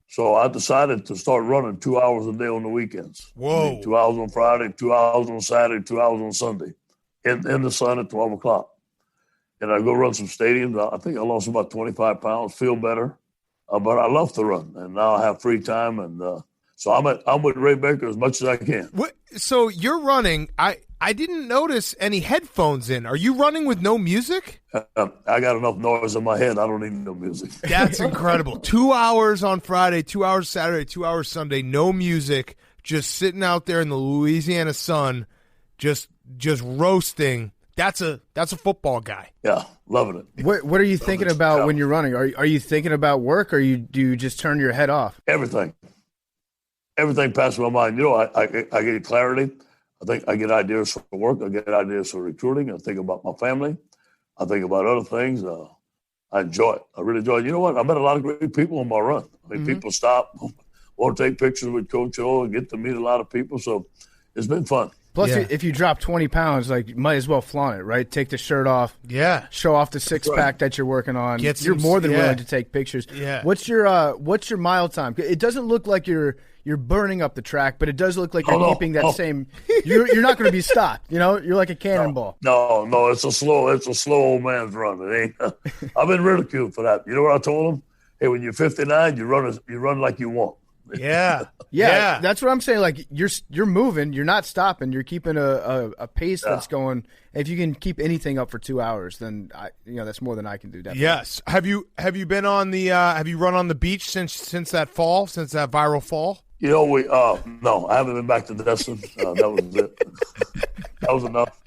So I decided to start running 2 hours a day on the weekends. Whoa! I mean, 2 hours on Friday, 2 hours on Saturday, 2 hours on Sunday, in the sun at 12 o'clock. And I go run some stadiums. I think I lost about 25 pounds, feel better. But I love to run, and now I have free time, and so I'm with Ray Baker as much as I can. So you're running. I didn't notice any headphones in. Are you running with no music? I got enough noise in my head. I don't need no music. That's incredible. 2 hours on Friday, 2 hours Saturday, 2 hours Sunday, no music, just sitting out there in the Louisiana sun, just roasting. That's a football guy. Yeah, loving it. What are you thinking about when you're running? Are you thinking about work, or do you just turn your head off? Everything passes my mind. I get clarity. I think I get ideas for work. I get ideas for recruiting. I think about my family. I think about other things. I enjoy it. I really enjoy it. You know what? I met a lot of great people on my run. I mean, people stop, want to take pictures with Coach O, and get to meet a lot of people. So it's been fun. Plus, if you drop 20 pounds, you might as well flaunt it, right? Take the shirt off. Yeah. Show off the six-pack that you're working on. You're more than willing to take pictures. Yeah. What's your mile time? It doesn't look like you're burning up the track, but it does look like you're keeping that same. You're not going to be stopped. You're like a cannonball. No, it's a slow old man's run. It ain't. I've been ridiculed for that. You know what I told him? Hey, when you're 59, you run like you want. Yeah. Yeah, that's what I'm saying. Like you're moving, you're not stopping, you're keeping a pace that's going. If you can keep anything up for 2 hours, then that's more than I can do. Definitely. Yes. Have you been on the have you run on the beach since that viral fall? We no, I haven't been back to Destin. That was it. That was enough.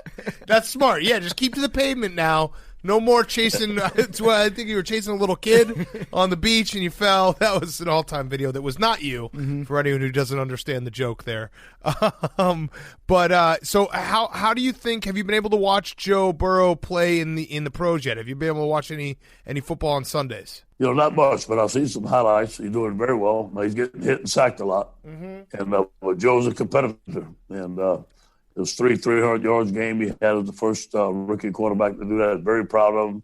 That's smart. Yeah, just keep to the pavement now. No more chasing. It's what I think you were chasing a little kid on the beach and you fell. That was an all-time video. That was not you. For anyone who doesn't understand the joke there. So how do you think? Have you been able to watch Joe Burrow play in the pros yet? Have you been able to watch any football on Sundays? Not much, but I've seen some highlights. He's doing very well. He's getting hit and sacked a lot. And but Joe's a competitor, and it was 300 yards game he had as the first rookie quarterback to do that. Very proud of him.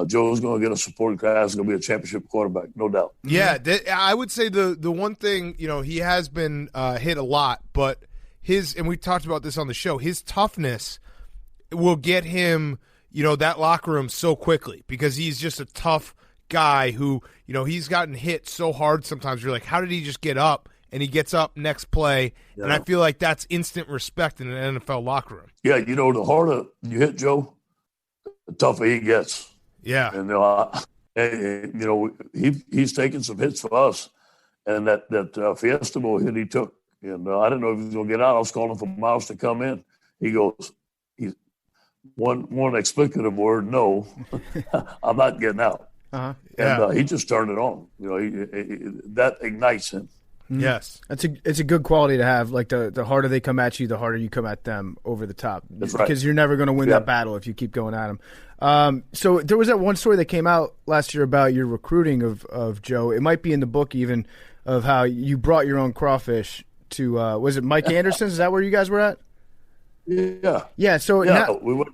Joe's going to get a supporting class. He's going to be a championship quarterback, no doubt. Yeah, I would say the one thing, he has been hit a lot, but and we talked about this on the show, his toughness will get him, that locker room so quickly because he's just a tough guy who, he's gotten hit so hard sometimes. You're like, how did he just get up? And he gets up next play, and I feel like that's instant respect in an NFL locker room. Yeah, the harder you hit Joe, the tougher he gets. Yeah. And, he's taken some hits for us, and that Fiesta Bowl hit he took. And I didn't know if he was going to get out. I was calling for Miles to come in. He goes, one explicative word, no, I'm not getting out. And he just turned it on. That ignites him. Yes, it's a good quality to have. Like the harder they come at you, the harder you come at them over the top. That's right. Because you're never going to win that battle if you keep going at them. So there was that one story that came out last year about your recruiting of Joe. It might be in the book even of how you brought your own crawfish to. Was it Mike Anderson's? Is that where you guys were at? Yeah. Yeah. So we went.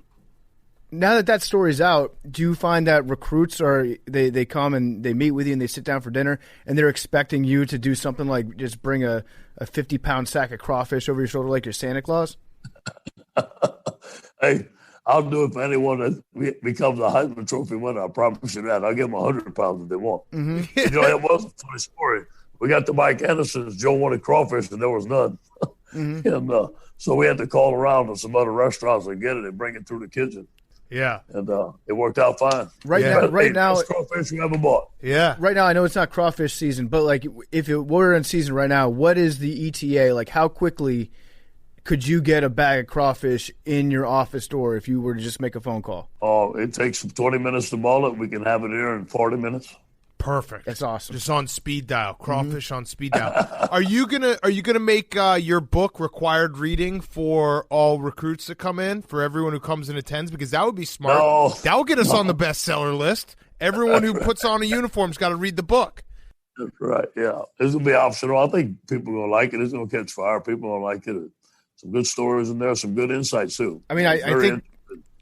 Now that story's out, do you find that recruits they come and they meet with you and they sit down for dinner and they're expecting you to do something like just bring a 50-pound sack of crawfish over your shoulder like you're Santa Claus? Hey, I'll do it for anyone that becomes a Heisman Trophy winner. I promise you that. I'll give them 100 pounds if they want. It was a funny story. We got to Mike Anderson's. Joe wanted crawfish and there was none. And so we had to call around to some other restaurants and get it and bring it through the kitchen. Yeah, and it worked out fine. Right now, best crawfish we ever bought. Yeah, right now I know it's not crawfish season, but like if it were in season right now, what is the ETA? Like, how quickly could you get a bag of crawfish in your office door if you were to just make a phone call? Oh, it takes 20 minutes to boil it. We can have it here in 40 minutes. Perfect. That's awesome. Just on speed dial, crawfish on speed dial. Are you gonna make your book required reading for all recruits that come in, for everyone who comes and attends? Because that would be smart. No, that will get us on the bestseller list. Everyone who puts on a uniform's got to read the book. That's right. Yeah, this will be optional. I think people are gonna like it. It's gonna catch fire. People are gonna like it. Some good stories in there. Some good insights too. I mean, I think.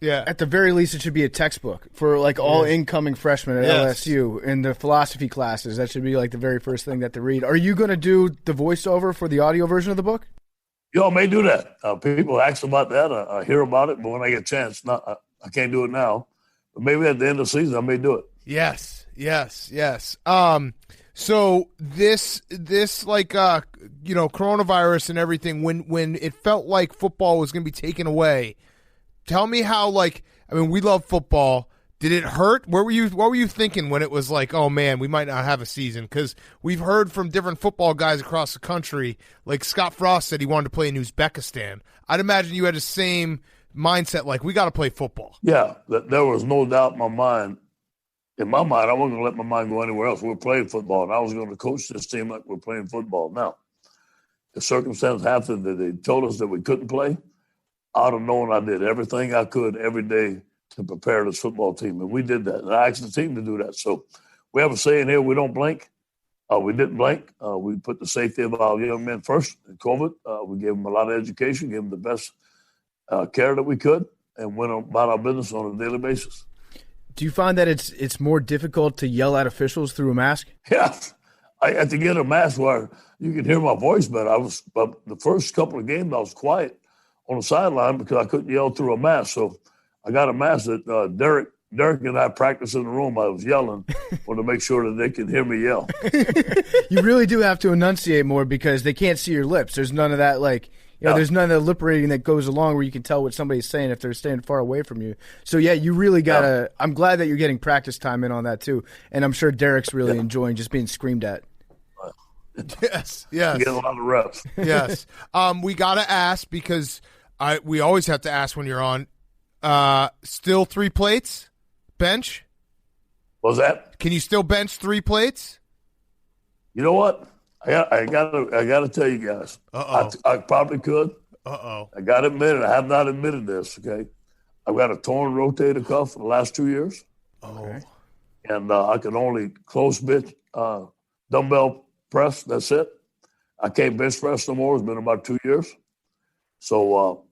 Yeah, at the very least, it should be a textbook for like all incoming freshmen at LSU in the philosophy classes. That should be like the very first thing that they read. Are you going to do the voiceover for the audio version of the book? I may do that. People ask about that. I hear about it, but when I get a chance, I can't do it now. But maybe at the end of the season, I may do it. Yes. So this like coronavirus and everything, when it felt like football was going to be taken away. Tell me how, we love football. Did it hurt? What were you thinking when it was like, oh, man, we might not have a season? Because we've heard from different football guys across the country, like Scott Frost said he wanted to play in Uzbekistan. I'd imagine you had the same mindset, like, we got to play football. Yeah, there was no doubt in my mind. In my mind, I wasn't going to let my mind go anywhere else. We were playing football, and I was going to coach this team like we're playing football. Now, the circumstance happened that they told us that we couldn't play. I'd have known I did everything I could every day to prepare this football team, and we did that. And I asked the team to do that. So we have a saying here, we don't blink. We didn't blink. We put the safety of our young men first in COVID. We gave them a lot of education, gave them the best care that we could, and went about our business on a daily basis. Do you find that it's more difficult to yell at officials through a mask? Yeah. I had to get a mask where you could hear my voice better. But the first couple of games, I was quiet on the sideline because I couldn't yell through a mask. So I got a mask that Derek and I practiced in the room. I was yelling to make sure that they could hear me yell. You really do have to enunciate more because they can't see your lips. There's none of that there's none of the lip reading that goes along where you can tell what somebody's saying if they're staying far away from you. So, yeah, you really got to – I'm glad that you're getting practice time in on that too. And I'm sure Derek's really enjoying just being screamed at. Yes, yes. Get a lot of reps. Yes. We got to ask because we always have to ask when you're on. Still 3 plates? Bench? What's that? Can you still bench 3 plates? You know what? I got to tell you guys. I probably could. I got to admit it. I have not admitted this, okay? I've got a torn rotator cuff for the last 2 years. Oh. And I can only close bench, dumbbell press. That's it. I can't bench press no more. It's been about 2 years. So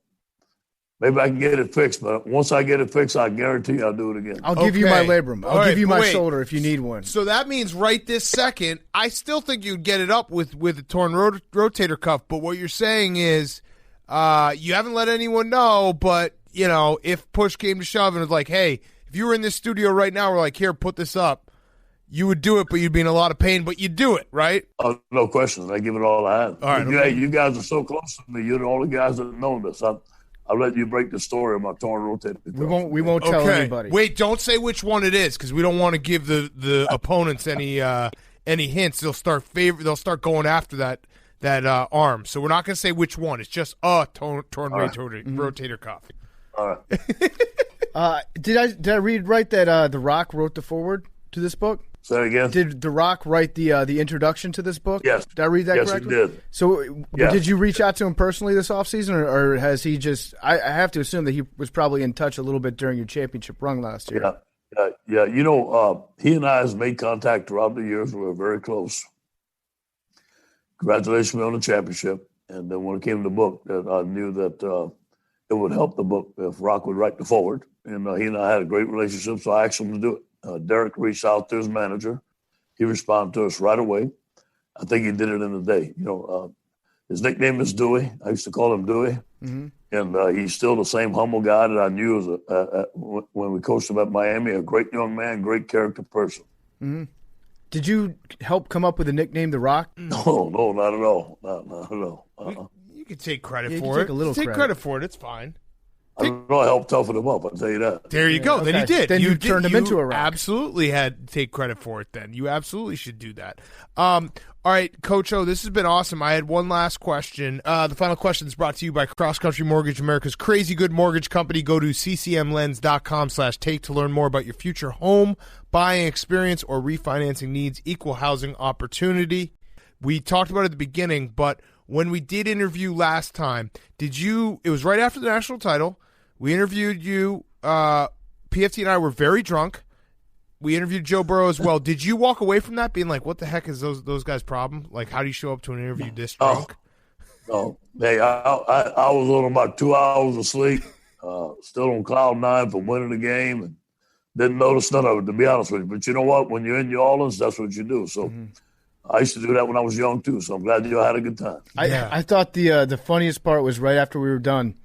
maybe I can get it fixed. But once I get it fixed, I guarantee I'll do it again. I'll give you my labrum. I'll give you my shoulder if you need one. So that means right this second, I still think you'd get it up with a torn rotator cuff. But what you're saying is you haven't let anyone know, but, you know, if push came to shove and it was like, hey, if you were in this studio right now, we're like, here, put this up, you would do it, but you'd be in a lot of pain, but you'd do it, right? Oh, no question. I give it all I have. All right. You guys are so close to me. You're the only guys that know this. I'll let you break the story of my torn rotator cuff. We won't tell anybody. Wait, don't say which one it is because we don't want to give the opponents any hints. They'll start going after that arm. So we're not going to say which one. It's just a torn rotator cuff. All right. Did I read right that The Rock wrote the foreword to this book? Say it again. Did The Rock write the introduction to this book? Yes. Did I read that correctly? Yes, he did. So did you reach out to him personally this offseason, or has he just – I have to assume that he was probably in touch a little bit during your championship run last year. Yeah. You know, he and I has made contact throughout the years. We were very close. Congratulations on the championship. And then when it came to the book, I knew that it would help the book if Rock would write the forward. And he and I had a great relationship, so I asked him to do it. Derek reached out to his manager. He responded to us right away. I think he did it in a day. You know, his nickname is Dewey. I used to call him Dewey. Mm-hmm. And he's still the same humble guy that I knew when we coached him at Miami, a great young man, great character person. Mm-hmm. Did you help come up with the nickname The Rock? No, not at all. Not at all. You can take credit for it. Take credit for it. It's fine. I don't know. I helped toughen him up. I'll tell you that. There you go. Okay. Then you did. Then you turned him into a Rock. Absolutely had to take credit for it. Then you absolutely should do that. All right, Coach O, this has been awesome. I had one last question. The final question is brought to you by Cross Country Mortgage, America's crazy good mortgage company. Go to ccmlens.com/take to learn more about your future home buying experience or refinancing needs. Equal housing opportunity. We talked about it at the beginning, but when we did interview last time, it was right after the national title. We interviewed you. PFT and I were very drunk. We interviewed Joe Burrow as well. Did you walk away from that being like, what the heck is those guys' problem? Like, how do you show up to an interview this drunk? No. Hey, I was on about 2 hours of sleep, still on cloud 9 from winning the game, and didn't notice none of it, to be honest with you. But you know what? When you're in New Orleans, that's what you do. So I used to do that when I was young, too. So I'm glad you had a good time. I thought the funniest part was right after we were done.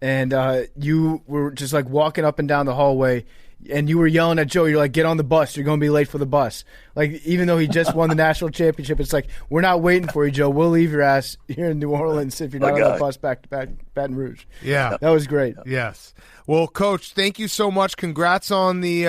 And you were just like walking up and down the hallway, and you were yelling at Joe. You're like, "Get on the bus! You're going to be late for the bus." Like, even though he just won the national championship, it's like, "We're not waiting for you, Joe. We'll leave your ass here in New Orleans if you're not on the bus back to Baton Rouge." Yeah, that was great. Yes. Well, Coach, thank you so much. Congrats on the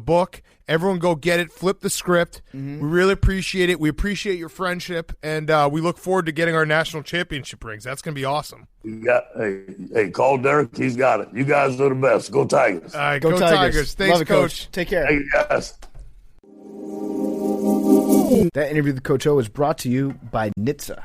book. Everyone go get it. Flip the script. We really appreciate it. We appreciate your friendship, and we look forward to getting our national championship rings. That's going to be awesome. Hey, call Derek. He's got it. You guys are the best. Go Tigers. All right, go Tigers. Thanks, Love it, Coach. Take care. Hey, guys. That interview with Coach O was brought to you by NHTSA.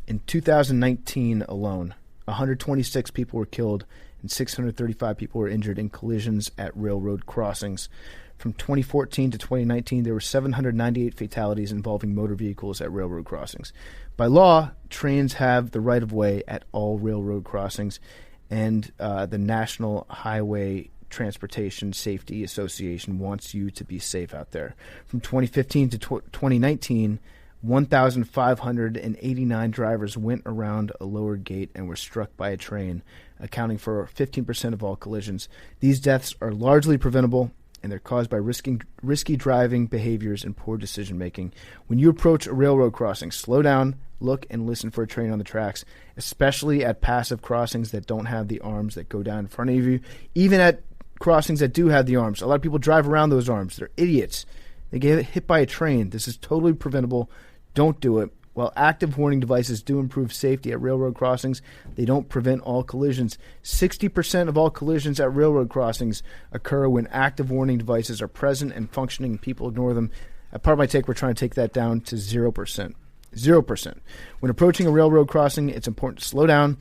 In 2019 alone, 126 people were killed and 635 people were injured in collisions at railroad crossings. From 2014 to 2019, there were 798 fatalities involving motor vehicles at railroad crossings. By law, trains have the right-of-way at all railroad crossings, and the National Highway Transportation Safety Association wants you to be safe out there. From 2015 to 2019, 1,589 drivers went around a lower gate and were struck by a train, accounting for 15% of all collisions. These deaths are largely preventable, and they're caused by risky driving behaviors and poor decision-making. When you approach a railroad crossing, slow down, look, and listen for a train on the tracks, especially at passive crossings that don't have the arms that go down in front of you. Even at crossings that do have the arms, a lot of people drive around those arms. They're idiots. They get hit by a train. This is totally preventable. Don't do it. While active warning devices do improve safety at railroad crossings, they don't prevent all collisions. 60% of all collisions at railroad crossings occur when active warning devices are present and functioning and people ignore them. At Part of My Take, we're trying to take that down to 0%. 0%. When approaching a railroad crossing, it's important to slow down,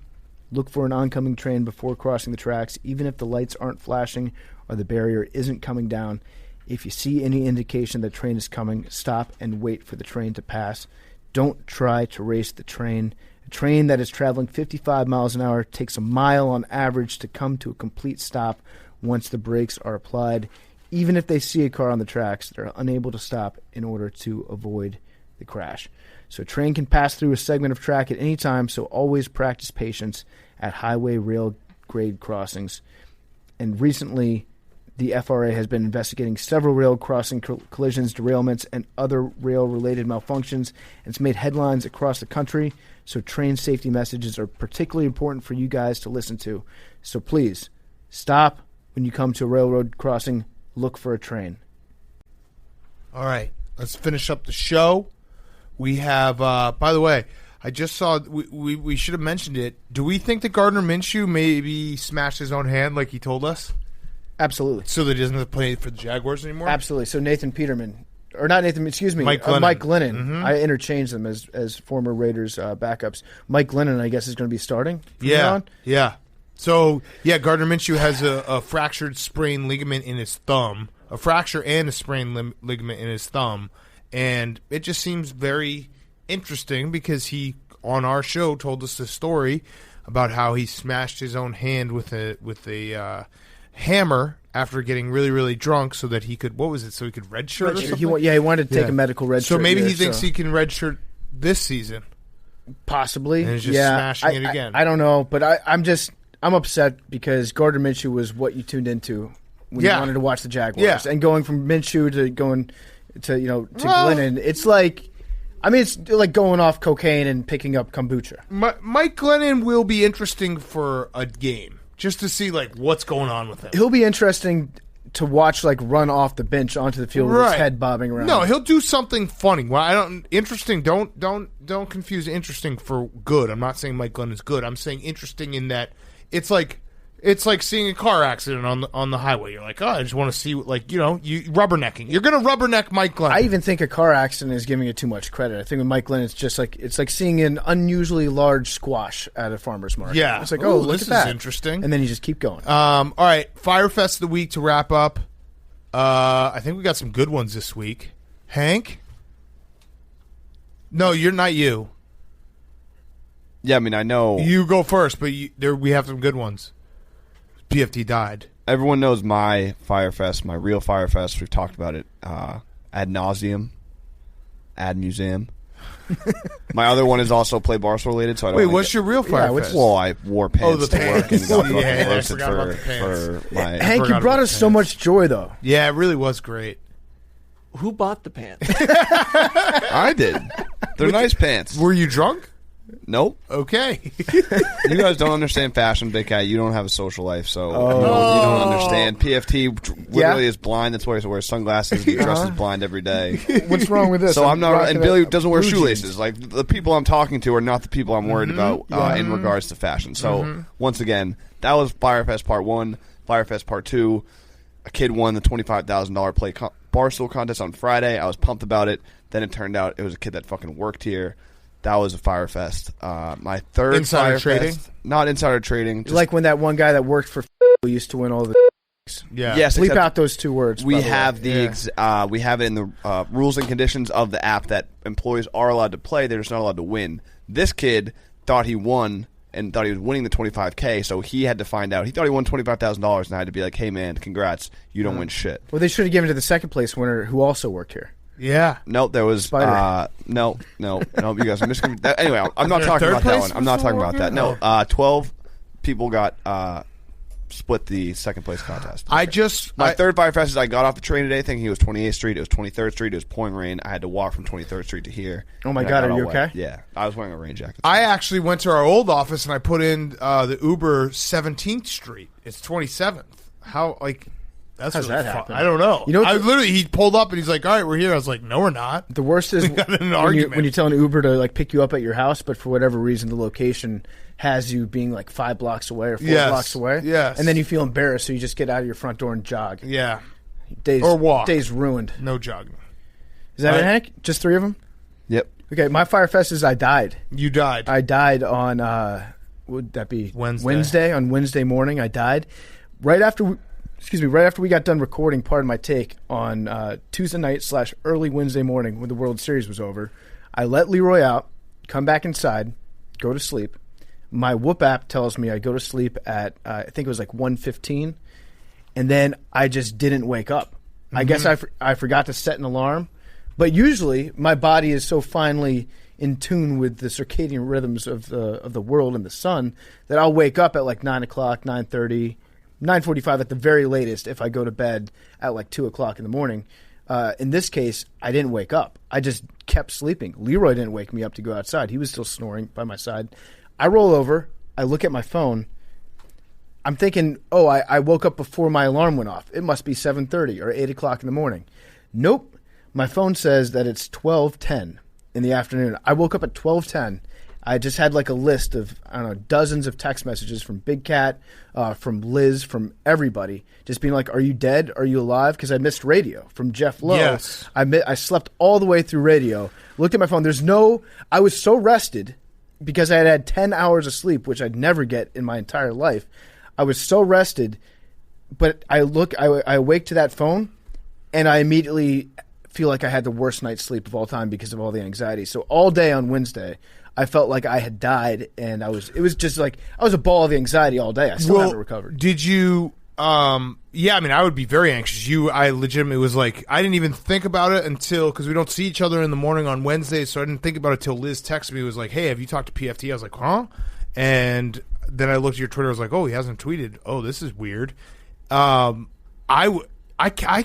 look for an oncoming train before crossing the tracks, even if the lights aren't flashing or the barrier isn't coming down. If you see any indication the train is coming, stop and wait for the train to pass. Don't try to race the train. A train that is traveling 55 miles an hour takes a mile on average to come to a complete stop once the brakes are applied. Even if they see a car on the tracks, they're unable to stop in order to avoid the crash. So a train can pass through a segment of track at any time, so always practice patience at highway rail grade crossings. And recently, the FRA has been investigating several rail crossing collisions, derailments, and other rail-related malfunctions. It's made headlines across the country, so train safety messages are particularly important for you guys to listen to. So please, stop when you come to a railroad crossing. Look for a train. All right, let's finish up the show. We have, by the way, I just saw, we should have mentioned it. Do we think that Gardner Minshew maybe smashed his own hand like he told us? Absolutely. So that he doesn't have to play for the Jaguars anymore? Absolutely. So Nathan Peterman, or not Nathan, excuse me, Mike Glennon. Mike Glennon. Mm-hmm. I interchanged them as former Raiders backups. Mike Glennon, I guess, is going to be starting from now on. Yeah. So, yeah, Gardner Minshew has a fractured sprained ligament in his thumb, a fracture and a sprained ligament in his thumb, and it just seems very interesting because he, on our show, told us the story about how he smashed his own hand with a hammer after getting really, really drunk so that he could, what was it, so he could redshirt or something? He wanted to take a medical redshirt. So maybe he thinks he can redshirt this season. Possibly. And he's just smashing it again. I don't know, but I'm upset because Gardner Minshew was what you tuned into when you wanted to watch the Jaguars. Yeah. And going from Minshew to going to Glennon, it's like, I mean, it's like going off cocaine and picking up kombucha. Mike Glennon will be interesting for a game. Just to see, like, what's going on with him. He'll be interesting to watch, like, run off the bench onto the field with his head bobbing around. No, he'll do something funny. Well, interesting. Don't confuse interesting for good. I'm not saying Mike Glenn is good. I'm saying interesting in that it's like seeing a car accident on the highway. You're like, oh, I just want to see, like, you rubbernecking. You're going to rubberneck Mike Glenn. I even think a car accident is giving it too much credit. I think with Mike Glenn, it's like seeing an unusually large squash at a farmer's market. Yeah. It's like, oh, look this at that. Is interesting. And then you just keep going. All right, Fyre Fest of the week to wrap up. I think we got some good ones this week. Hank? No, you're not you. Yeah, I mean, I know. You go first, but we have some good ones. PFT died. Everyone knows my Fyre Fest, my real Fyre Fest. We've talked about it ad nauseum, ad museum. My other one is also Play Barstool related. So I don't. Wait, what's your real Fyre Fest? Well, I wore pants to work and got fucking roasted for my. Hank, you brought us so much joy, though. Yeah, it really was great. Who bought the pants? I did. They're nice pants. Were you drunk? Nope. Okay. You guys don't understand fashion, Big Cat. You don't have a social life, so you don't understand. PFT literally is blind. That's why he wears sunglasses and dresses blind every day. What's wrong with this? So I'm not. And Billy doesn't wear shoelaces. Like, the people I'm talking to are not the people I'm worried about in regards to fashion. So once again, that was Fyre Fest Part 1. Fyre Fest Part 2. A kid won the $25,000 Play Barstool contest on Friday. I was pumped about it. Then it turned out it was a kid that fucking worked here. That was a Fyre Fest. My third insider Fyre trading? Fest, not insider trading. Just, like when that one guy that worked for used to win all the. Yeah. Yes. Bleep out those two words. We have we have it in the rules and conditions of the app that employees are allowed to play. They're just not allowed to win. This kid thought he won and thought he was winning the $25K, so he had to find out. He thought he won $25,000 and I had to be like, "Hey man, congrats! You don't win shit." Well, they should have given it to the second place winner who also worked here. Yeah. Nope, there was no. You guys are missing. Anyway, I'm not talking about that one. I'm not talking about that. No, 12 people got split the second place contest. My third Fyre Fest is I got off the train today thinking it was 28th Street. It was 23rd Street. It was pouring rain. I had to walk from 23rd Street to here. Oh my God, are you okay? Yeah, I was wearing a rain jacket. I actually went to our old office and I put in the Uber 17th Street. It's 27th. How That's How's really that fun. happen? I don't know. You know, he pulled up and he's like, all right, we're here. I was like, no, we're not. The worst is We got in an when argument. you tell an Uber to like pick you up at your house, but for whatever reason the location has you being like 5 blocks away or 4 blocks away. Yes. And then you feel embarrassed, so you just get out of your front door and jog. Yeah. Days, Or walk. Days ruined. No jogging. Is that Right. it, Hank? Just 3 of them? Yep. Okay, my Firefest is I died. You died. I died on, would that be? Wednesday. On Wednesday morning, I died. Right after we got done recording part of my take on Tuesday night / early Wednesday morning when the World Series was over, I let Leroy out, come back inside, go to sleep. My Whoop app tells me I go to sleep at, I think it was like 1:15, and then I just didn't wake up. I guess I forgot to set an alarm, but usually my body is so finely in tune with the circadian rhythms of the world and the sun that I'll wake up at like 9 o'clock, 9:30, 9:45 at the very latest if I go to bed at like 2 o'clock in the morning. In this case, I didn't wake up. I just kept sleeping. Leroy didn't wake me up to go outside. He was still snoring by my side. I roll over. I look at my phone. I'm thinking, I woke up before my alarm went off. It must be 7:30 or 8 o'clock in the morning. Nope. My phone says that it's 12:10 in the afternoon. I woke up at 12:10. I just had like a list of, I don't know, dozens of text messages from Big Cat, from Liz, from everybody, just being like, are you dead? Are you alive? Because I missed radio from Jeff Lowe. Yes. I slept all the way through radio. Looked at my phone. I was so rested because I had had 10 hours of sleep, which I'd never get in my entire life. I was so rested, but I awake to that phone, and I immediately feel like I had the worst night's sleep of all time because of all the anxiety. So all day on Wednesday, I felt like I had died, and it was just like I was a ball of anxiety all day. I still haven't recovered. Did you? Yeah, I mean, I would be very anxious. I legitimately was like, I didn't even think about it until, because we don't see each other in the morning on Wednesdays, so I didn't think about it till Liz texted me. Was like, hey, have you talked to PFT? I was like, huh? And then I looked at your Twitter. I was like, oh, he hasn't tweeted. Oh, this is weird. I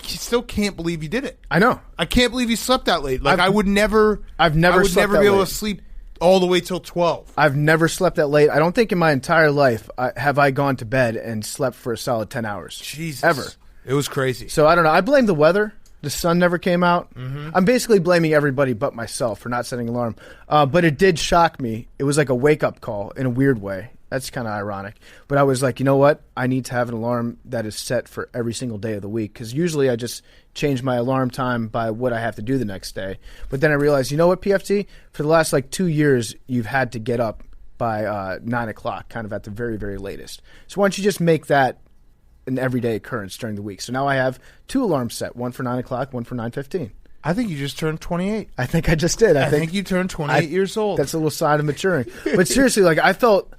still can't believe you did it. I know. I can't believe you slept that late. Like, I would never slept be that able late. to sleep all the way till 12. I've never slept that late. I don't think in my entire life have I gone to bed and slept for a solid 10 hours. Jesus. Ever. It was crazy. So I don't know. I blame the weather. The sun never came out. Mm-hmm. I'm basically blaming everybody but myself for not setting an alarm. But it did shock me. It was like a wake-up call in a weird way. That's kind of ironic. But I was like, you know what? I need to have an alarm that is set for every single day of the week, because usually I just change my alarm time by what I have to do the next day. But then I realized, you know what, PFT? For the last 2 years, you've had to get up by 9 o'clock, kind of at the very, very latest. So why don't you just make that an everyday occurrence during the week? So now I have 2 alarms set, one for 9 o'clock, one for 9:15. I think you just turned 28. I think I just did. I think you turned 28 years old. That's a little sign of maturing. But seriously, I felt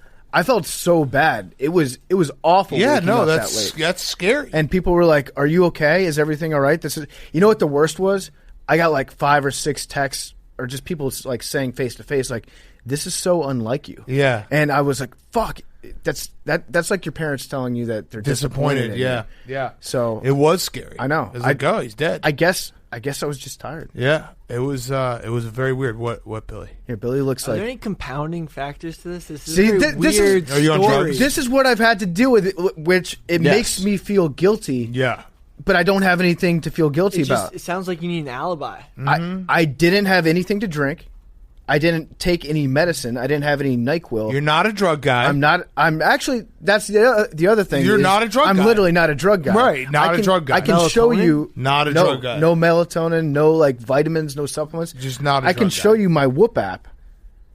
so bad. It was awful. Yeah, waking no, up that's that late. that's scary. And people were like, "Are you okay? Is everything all right?" You know what the worst was? I got 5 or 6 texts, or just people saying face to face, "This is so unlike you." Yeah. And I was like, "Fuck." That's like your parents telling you that they're disappointed. in you. Yeah. So It was scary. I know. It was like, oh, he's dead. I guess I was just tired. Yeah. It was very weird. What, Billy? Yeah, Billy looks Are like. there any compounding factors to this? This is See, a very this is- weird Are you on story. drugs? This is what I've had to deal with, which it Yes. makes me feel guilty. Yeah. But I don't have anything to feel guilty It about. it sounds like you need an alibi. I didn't have anything to drink. I didn't take any medicine. I didn't have any NyQuil. You're not a drug guy. I'm not. I'm actually. That's the other thing. You're is not a drug I'm guy. literally not a drug guy. Right, not a drug guy. I can show Melatonin? you. Not a no, drug guy. No melatonin. No vitamins. No supplements. Just not a I drug can guy. show you my Whoop app.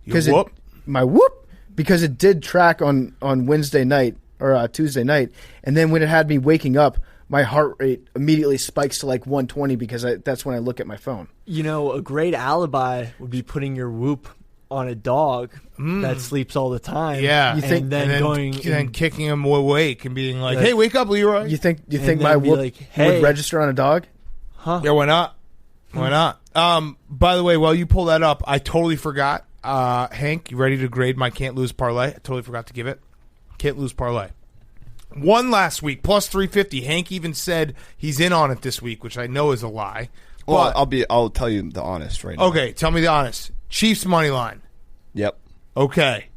Your Whoop? My Whoop, because it did track on Wednesday night or Tuesday night, and then when it had me waking up, my heart rate immediately spikes to 120 because that's when I look at my phone. You know, a great alibi would be putting your Whoop on a dog that sleeps all the time. Yeah. You think- and then going and kicking him awake and being like, "Hey, wake up, Leroy." You think And my then be Whoop like, hey. would register on a dog? Yeah, why not? Why not? By the way, while you pull that up, I totally forgot. Hank, you ready to grade my can't lose parlay? I totally forgot to give it. Can't lose parlay. Won last week, plus 350. Hank even said he's in on it this week, which I know is a lie. Well, But- I'll tell you the honest right now. okay, tell me the honest. Chiefs money line. Yep. Okay.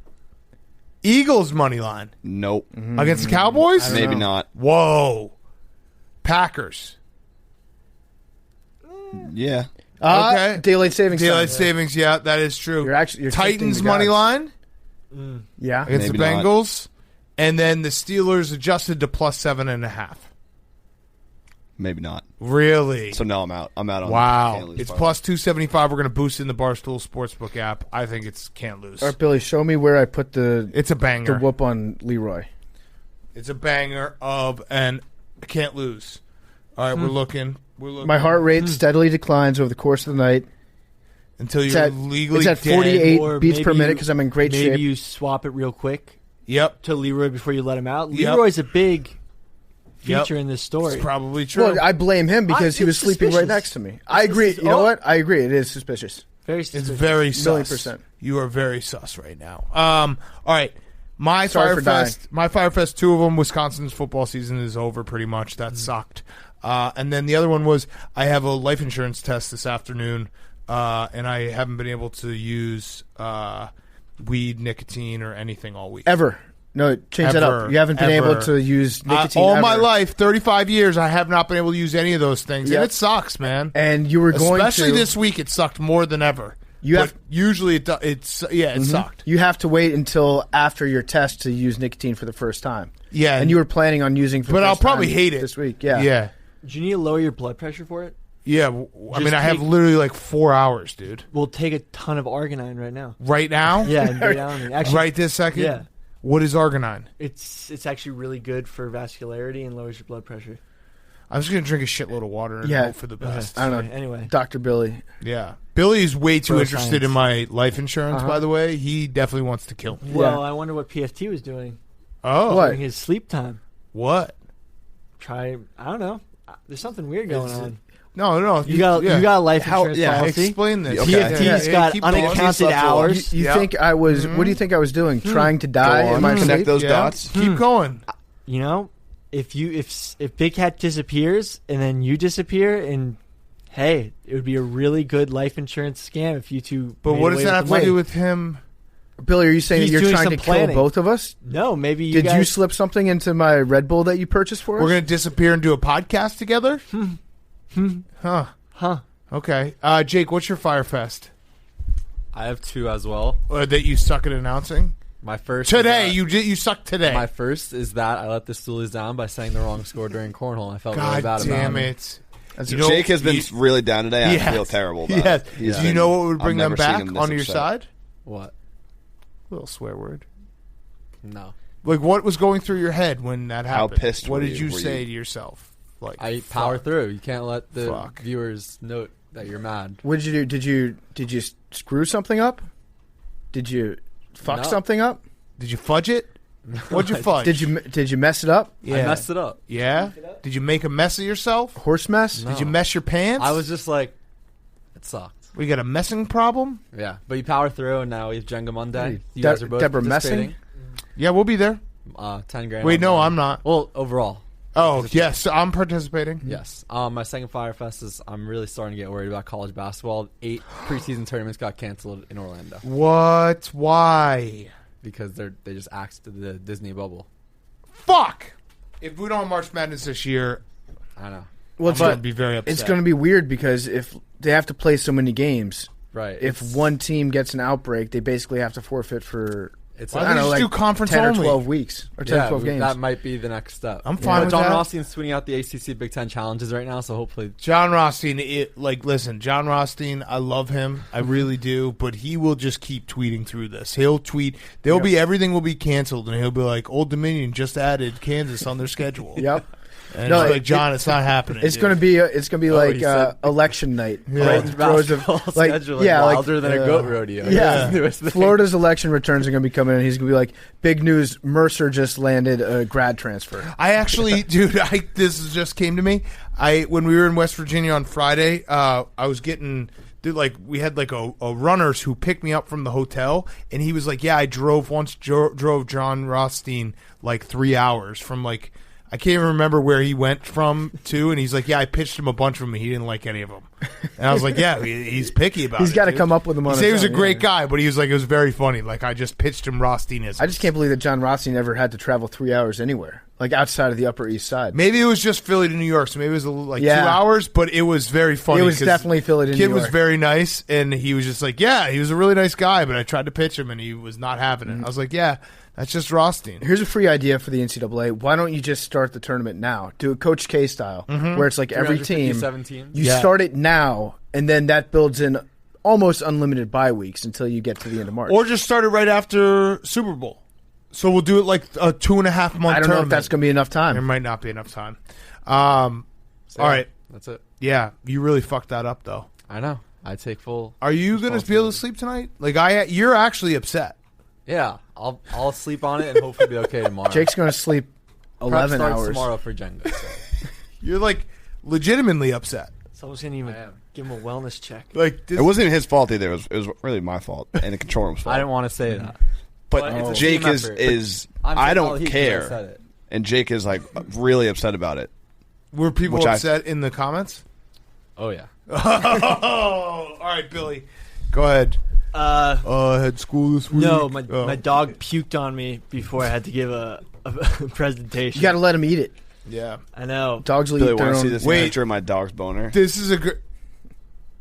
Eagles money line Nope. against the Cowboys. Maybe not. Whoa. Packers. Yeah. Okay. Daylight savings. Daylight time. savings, yeah, that is true. You're Titans shifting the money guys. line Yeah. against Maybe the not. Bengals. And then the Steelers adjusted to plus 7.5. Maybe not. Really? So no, I'm out. I'm out on. Wow. can't lose It's parlay. plus 275. We're going to boost in the Barstool Sportsbook app. I think it's can't lose. All right, Billy, show me where I put the It's a banger. whoop on Leroy. It's a banger of an can't lose. All right, we're looking. My heart rate steadily declines over the course of the night. until It's you're at, legally it's at dead. 48 Or beats maybe per minute you- because I'm in great Maybe shape. you swap it real quick Yep. to Leroy before you let him out. Yep. Leroy's a big Yep. feature in this story. It's probably true. Well, I blame him because he was It's sleeping right suspicious. next to me. I agree. You know what? I agree. It is suspicious. Very It's suspicious. very sus. Million percent. You are very sus right now. All right. My Sorry for Firefest, two of them, Wisconsin's football season is over pretty much. That sucked. And then the other one was I have a life insurance test this afternoon, and I haven't been able to use weed, nicotine, or anything all week. Ever. No, change that Ever. up. You haven't been Ever. able to use nicotine all ever. my life, 35 years, I have not been able to use any of those things, Yep. and it sucks, man. And you were going Especially to. this week, it sucked more than ever. You But have- usually it sucked. You have to wait until after your test to use nicotine for the first time. Yeah, And you were planning on using for the but I'll first probably time hate it this week. Yeah. yeah. Do you need to lower your blood pressure for it? Yeah, I mean, Just I have take- literally like 4 hours, dude. We'll take a ton of Arginine right now. Right now? Yeah, and go down. And actually, Right this second? Yeah. What is Arginine? it's actually really good for vascularity and lowers your blood pressure. I'm just going to drink a shitload of water and Yeah. hope for the best. I don't know. Anyway, Dr. Billy. Yeah. Billy's way too Bro interested in science. my life insurance, by the way. He definitely wants to kill me. well, I wonder what PFT was doing Oh. What? during his sleep time. What? I don't know. There's something weird going Is it- on. No. You got a life insurance policy. Explain this. Okay. PFT's got keep going. unaccounted hours. You Yeah. think I was? What do you think I was doing? Trying to die Go in on, my connect sleep? those Yeah. dots. Keep going. You know, if Big Cat disappears and then you disappear, and hey, it would be a really good life insurance scam if you two. But made what does away that with have the to do money. with him? Billy, are you saying He's that you're doing trying some to planning. kill both of us? No, maybe you Did guys. you slip something into my Red Bull that you purchased for us? We're going to disappear and do a podcast together? Huh. Huh? Okay. Jake, what's your Firefest I have two as well. that you suck at announcing? My first Today. is You suck today. my first is that I let the Stoolies down by saying the wrong score during cornhole. I felt really God bad damn about it. That's You know- Jake has been you- really down today. I Yes. feel terrible about Yes. it. He's Do you been- know what would bring I've them never seen back him this onto your upset. side? What? Little swear word. No. Like, what was going through your head when that How happened? pissed What were did you? you Were say you- to yourself? Like, I power fuck. through. You can't let the Fuck. viewers note that you're mad. What did you do? Did you screw something up? Did you fuck No. something up? Did you fudge it? What'd you fudge? Did you mess it up? Yeah. I messed it up. Yeah? Did you make a mess of yourself? Horse mess? No. Did you mess your pants? I was just like, it sucked. We got a messing problem? Yeah, but you power through, and now we have Jenga Monday. You De- guys are both Deborah participating. Yeah, we'll be there. 10 grand. Wait, no, online. I'm not. Well, overall. Oh, yes, I'm participating. Yes. My second Firefest is I'm really starting to get worried about college basketball. 8 preseason tournaments got canceled in Orlando What? Why? because they just axed the Disney bubble. Fuck! If we don't have March Madness this year, I know. Well, I'm it's going going to be very upset. it's going to be weird because if they have to play so many games, Right. if It's- one team gets an outbreak, they basically have to forfeit for it's Why I don't don't they know, just like do conference 10 only? or 12 weeks or 10 or 12 games. that might be the next step. I'm fine But with John that. Rothstein's tweeting out the ACC Big Ten challenges right now, so hopefully John Rothstein, listen, John Rothstein, I love him. I really do, but he will just keep tweeting through this. He'll tweet. Everything will be canceled, and he'll be like, Old Dominion just added Kansas on their schedule. Yep. And No, it's like, John, it's not happening. It's dude. going to be Oh, like he said- election night. Yeah. Right? college Throws of- basketball like, schedule yeah, like, wilder than a goat rodeo. Yeah. That's the newest thing. Florida's election returns are going to be coming in. He's going to be like, big news, Mercer just landed a grad transfer. I actually, dude, just came to me. When we were in West Virginia on Friday, I was getting, dude, like we had like a runners who picked me up from the hotel, and he was like, yeah, I drove John Rothstein like 3 hours from like, I can't even remember where he went from to, and he's like, yeah, I pitched him a bunch of them, and he didn't like any of them. And I was like, yeah, he's picky about it. He's got to dude. come up with them on He said he was his a own, great yeah. guy, but he was like, it was very funny. Like, I just pitched him Rothsteinism. I just can't believe that John Rothstein ever had to travel 3 hours anywhere. like outside of the Upper East Side. Maybe it was just Philly to New York, so maybe it was 2 hours, but it was very funny. It was definitely Philly to New York. Kid was very nice, and he was just like, yeah, he was a really nice guy, but I tried to pitch him, and he was not having it. I was like, yeah, that's just Rothstein. Here's a free idea for the NCAA. Why don't you just start the tournament now? Do it Coach K style, where it's like every team. 17. You start it now, and then that builds in almost unlimited bye weeks until you get to the end of March. Or just start it right after Super Bowl. So we'll do it like a 2.5 month tournament. I don't know if that's going to be enough time. There might not be enough time. All right. That's it. Yeah, you really fucked that up, though. I know. I take full. Are you going to be able to sleep tonight? Like, you're actually upset. Yeah, I'll sleep on it and hopefully be okay tomorrow. Jake's going to sleep 11 starts hours tomorrow for Jenga. So. You're like legitimately upset. Someone's gonna even give him a wellness check. Like It wasn't even his fault either. It was really my fault and the control room's fault. I didn't want to say that. But it's a Jake team is effort. I I'm don't saying care. I said it. And Jake is like really upset about it. Were people Which upset in the comments? Oh yeah. All right, Billy, go ahead. I had school this week. No, my dog puked on me before I had to give a presentation. You got to let him eat it. Yeah, I know. Dogs will Billy, eat their want to own. see this Wait. picture of my dog's boner? this is a good.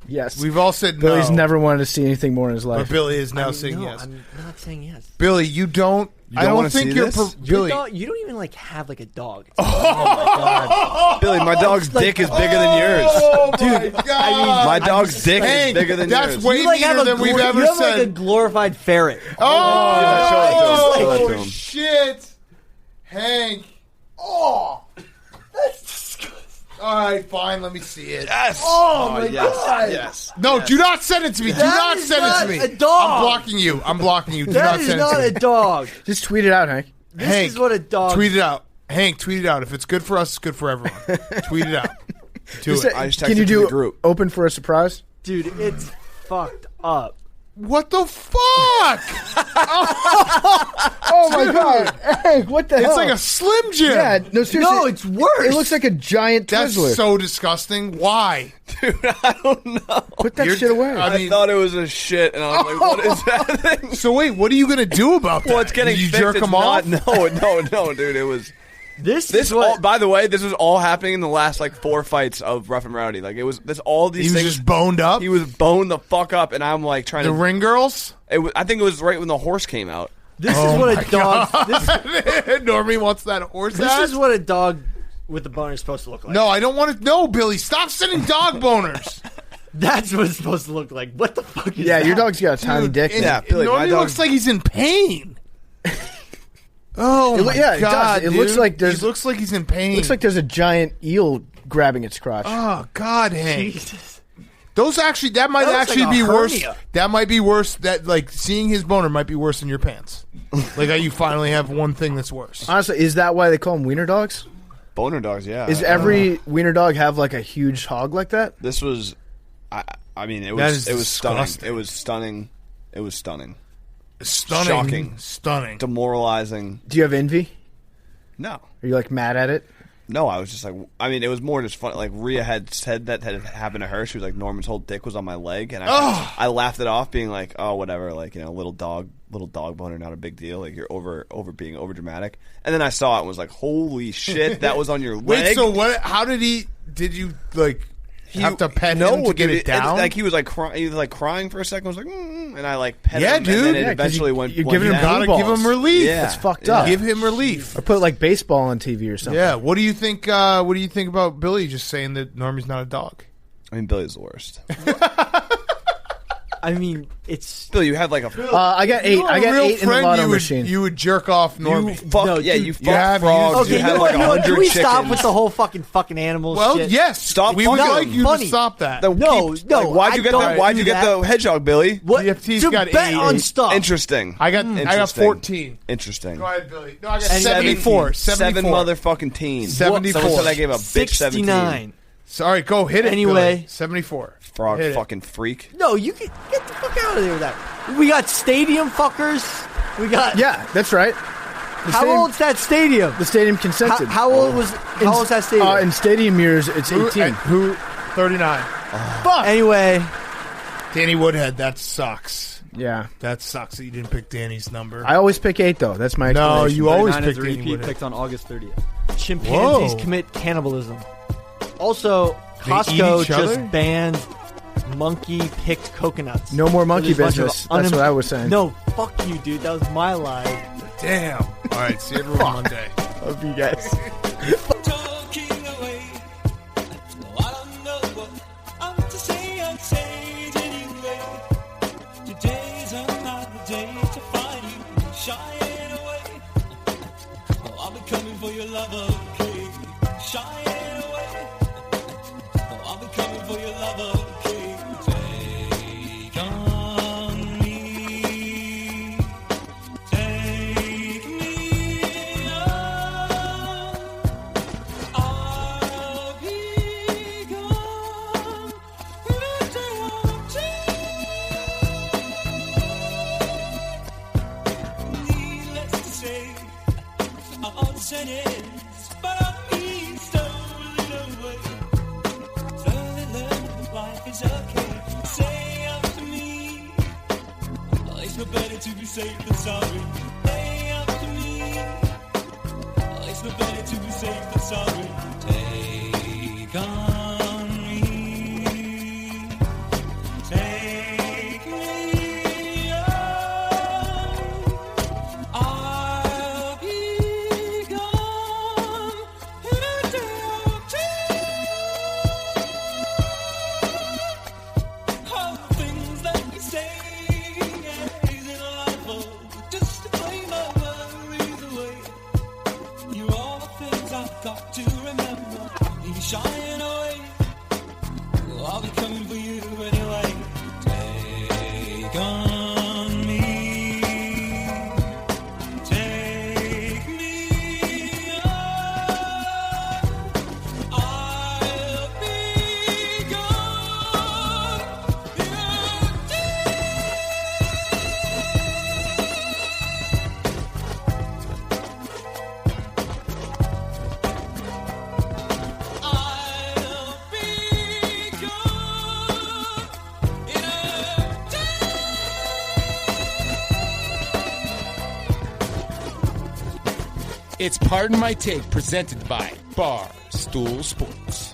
Yes. We've all said no. Billy's never wanted to see anything more in his But life. Billy is now I mean, saying no, yes. I'm not saying yes. Billy, you don't. I don't wanna think see you're this? Your Billy. dog, you don't even like have like a dog. Oh my god, Billy, my dog's dick is bigger than yours. Oh my god! My dog's dick Hank, is bigger than that's yours. way you like have meaner a than we've you ever have like a said. glorified ferret. Oh, Show that to him. shit, Hank! Oh, that's disgusting. All right, fine. Let me see it. Yes. Oh my yes. god! Yes. No, do not send it to me. Do not is send it not to me. a dog. I'm blocking you. I'm blocking you. Do That not is send not it a to me. dog. Just tweet it out, Hank. This Hank, is what a dog. Tweet it out. Hank, tweet it out. If it's good for us, it's good for everyone. Tweet it out. Do Just it. say- I just can texted you to the do group. open for a surprise? Dude, it's fucked up. What the fuck? Oh my god, Hank! What the hell? It's like a Slim Jim. yeah. No, seriously. No, it's worse. It looks like a giant That's Twizzler. so disgusting. Why? Dude, I don't know. Put that You're- shit away. I I mean- thought it was a shit, and I was like, "What is that thing?" So wait, what are you gonna do about that? Well, it's getting Did you fixed. jerk It's him off? not- No, dude. It was This this. is what. All, by the way, this was all happening in the last 4 fights of Rough and Rowdy. Like it was this. All He these was things. just boned up. He was boned the fuck up, and I'm like trying The to. ring girls. I think it was right when the horse came out. This is what a dog. This, Normie wants that horse. this ass. is what a dog with the boner is supposed to look like. No, I don't want to. No, Billy, stop sending dog boners. That's what it's supposed to look like. What the fuck is yeah, that? your dog's got a tiny dick. And Yeah, Billy, my Normie dog- looks like he's in pain. Oh my yeah, it does. god! It looks dude. like there's- He looks like he's in pain. Looks like there's a giant eel grabbing its crotch. Oh God, Hank. Jesus. Those actually, that might That looks actually like be a worse. hernia. That might be worse. That seeing his boner might be worse than your pants. Like how you finally have one thing that's worse. Honestly, is that why they call them wiener dogs? Boner dogs, yeah. Is every wiener dog have like a huge hog like that? This was, I mean, it That was is stunning. disgusting. It was stunning. It was stunning. Stunning, Shocking. stunning. Demoralizing. Do you have envy? No. Are you like mad at it? No, I was just like, I mean, it was more just fun. Like Rhea had said that had happened to her. She was like, Norman's whole dick was on my leg, and I laughed it off, being like, oh, whatever, like little dog boner, not a big deal. Like you're being over dramatic. And then I saw it and was like, holy shit, that was on your leg. Wait, so what? How did he? Did you have to pet him to get dude, it down? Like he was like crying for a second. I was like, and I like pet Yeah, him. dude. And then it Yeah, 'cause eventually you- went. you're went giving him down. gotta blue give him balls. relief. Yeah. It's fucked Yeah. up. Give him relief. Or put like baseball on TV or something. Yeah. What do you think? What do you think about Billy just saying that Normie's not a dog? I mean, Billy's the worst. I mean, it's Bill, you had like a I got 8. I got 8 in the lotto you machine. you would jerk off Normie. fuck. No, yeah, dude, you you fuck have- frogs. okay. You You had know like what? You know what? 100 Can we chickens. stop with the whole fucking animal Well, shit? yes. Stop We would fucking- like you funny. to stop that. Then No, keep- no, Like, why'd I you get don't the Why'd you do get that. the hedgehog, Billy? What? DFT's to got bet 8. on stuff. Interesting. I got Interesting. 14. Interesting. Go ahead, Billy. No, I got And 74. 7 74. motherfucking teens. 74. Someone said I gave a bitch 17. 69. Sorry, go hit it. Anyway. Billy. 74. Frog Hit it. fucking freak. No, you can get the fuck out of there with that. We got stadium fuckers. We got. Yeah, that's right. The How stadium, old's that stadium? The stadium consented. How old was that stadium? In stadium years, it's 18. Who? 39. Fuck. Anyway, Danny Woodhead. That sucks. Yeah. That sucks that you didn't pick Danny's number. I always pick 8, though. That's my No, explanation. you always 39 pick is a Danny repeat with it. picked on August 30th. Chimpanzees Whoa. commit cannibalism. Also, They eat Costco each other? just banned monkey-picked coconuts. No more monkey So there's a bunch of business. That's what I was saying. No, fuck you, dude. That was my lie. Damn. All right, see everyone Monday. Love you guys. Talking away. No, I don't know what I'm to say. I'd say it anyway. Today's another day to find you shying away. Oh, I'll be coming for your love, okay? Shying away. Oh, I'll be coming for your love, okay? Take on me. Take me on. I'll be gone in a day or two. Needless to say, all the sentence, but I'll be stolen away. Slowly learn that life is okay. Say after me, oh, it's no better to be safe than sorry. Say after me, oh, it's no better to be safe than sorry. Take on me, take me on. I'll be gone in a day or two. All the things that we say is in life, oh, just to play my worries away. You're all the things I've got to remember. You're shying away. Well, I'll be coming for you anyway. Take on me. Take me on. I'll be gone in a day. I'll be gone in a day. It's Pardon My Take, presented by Barstool Sports.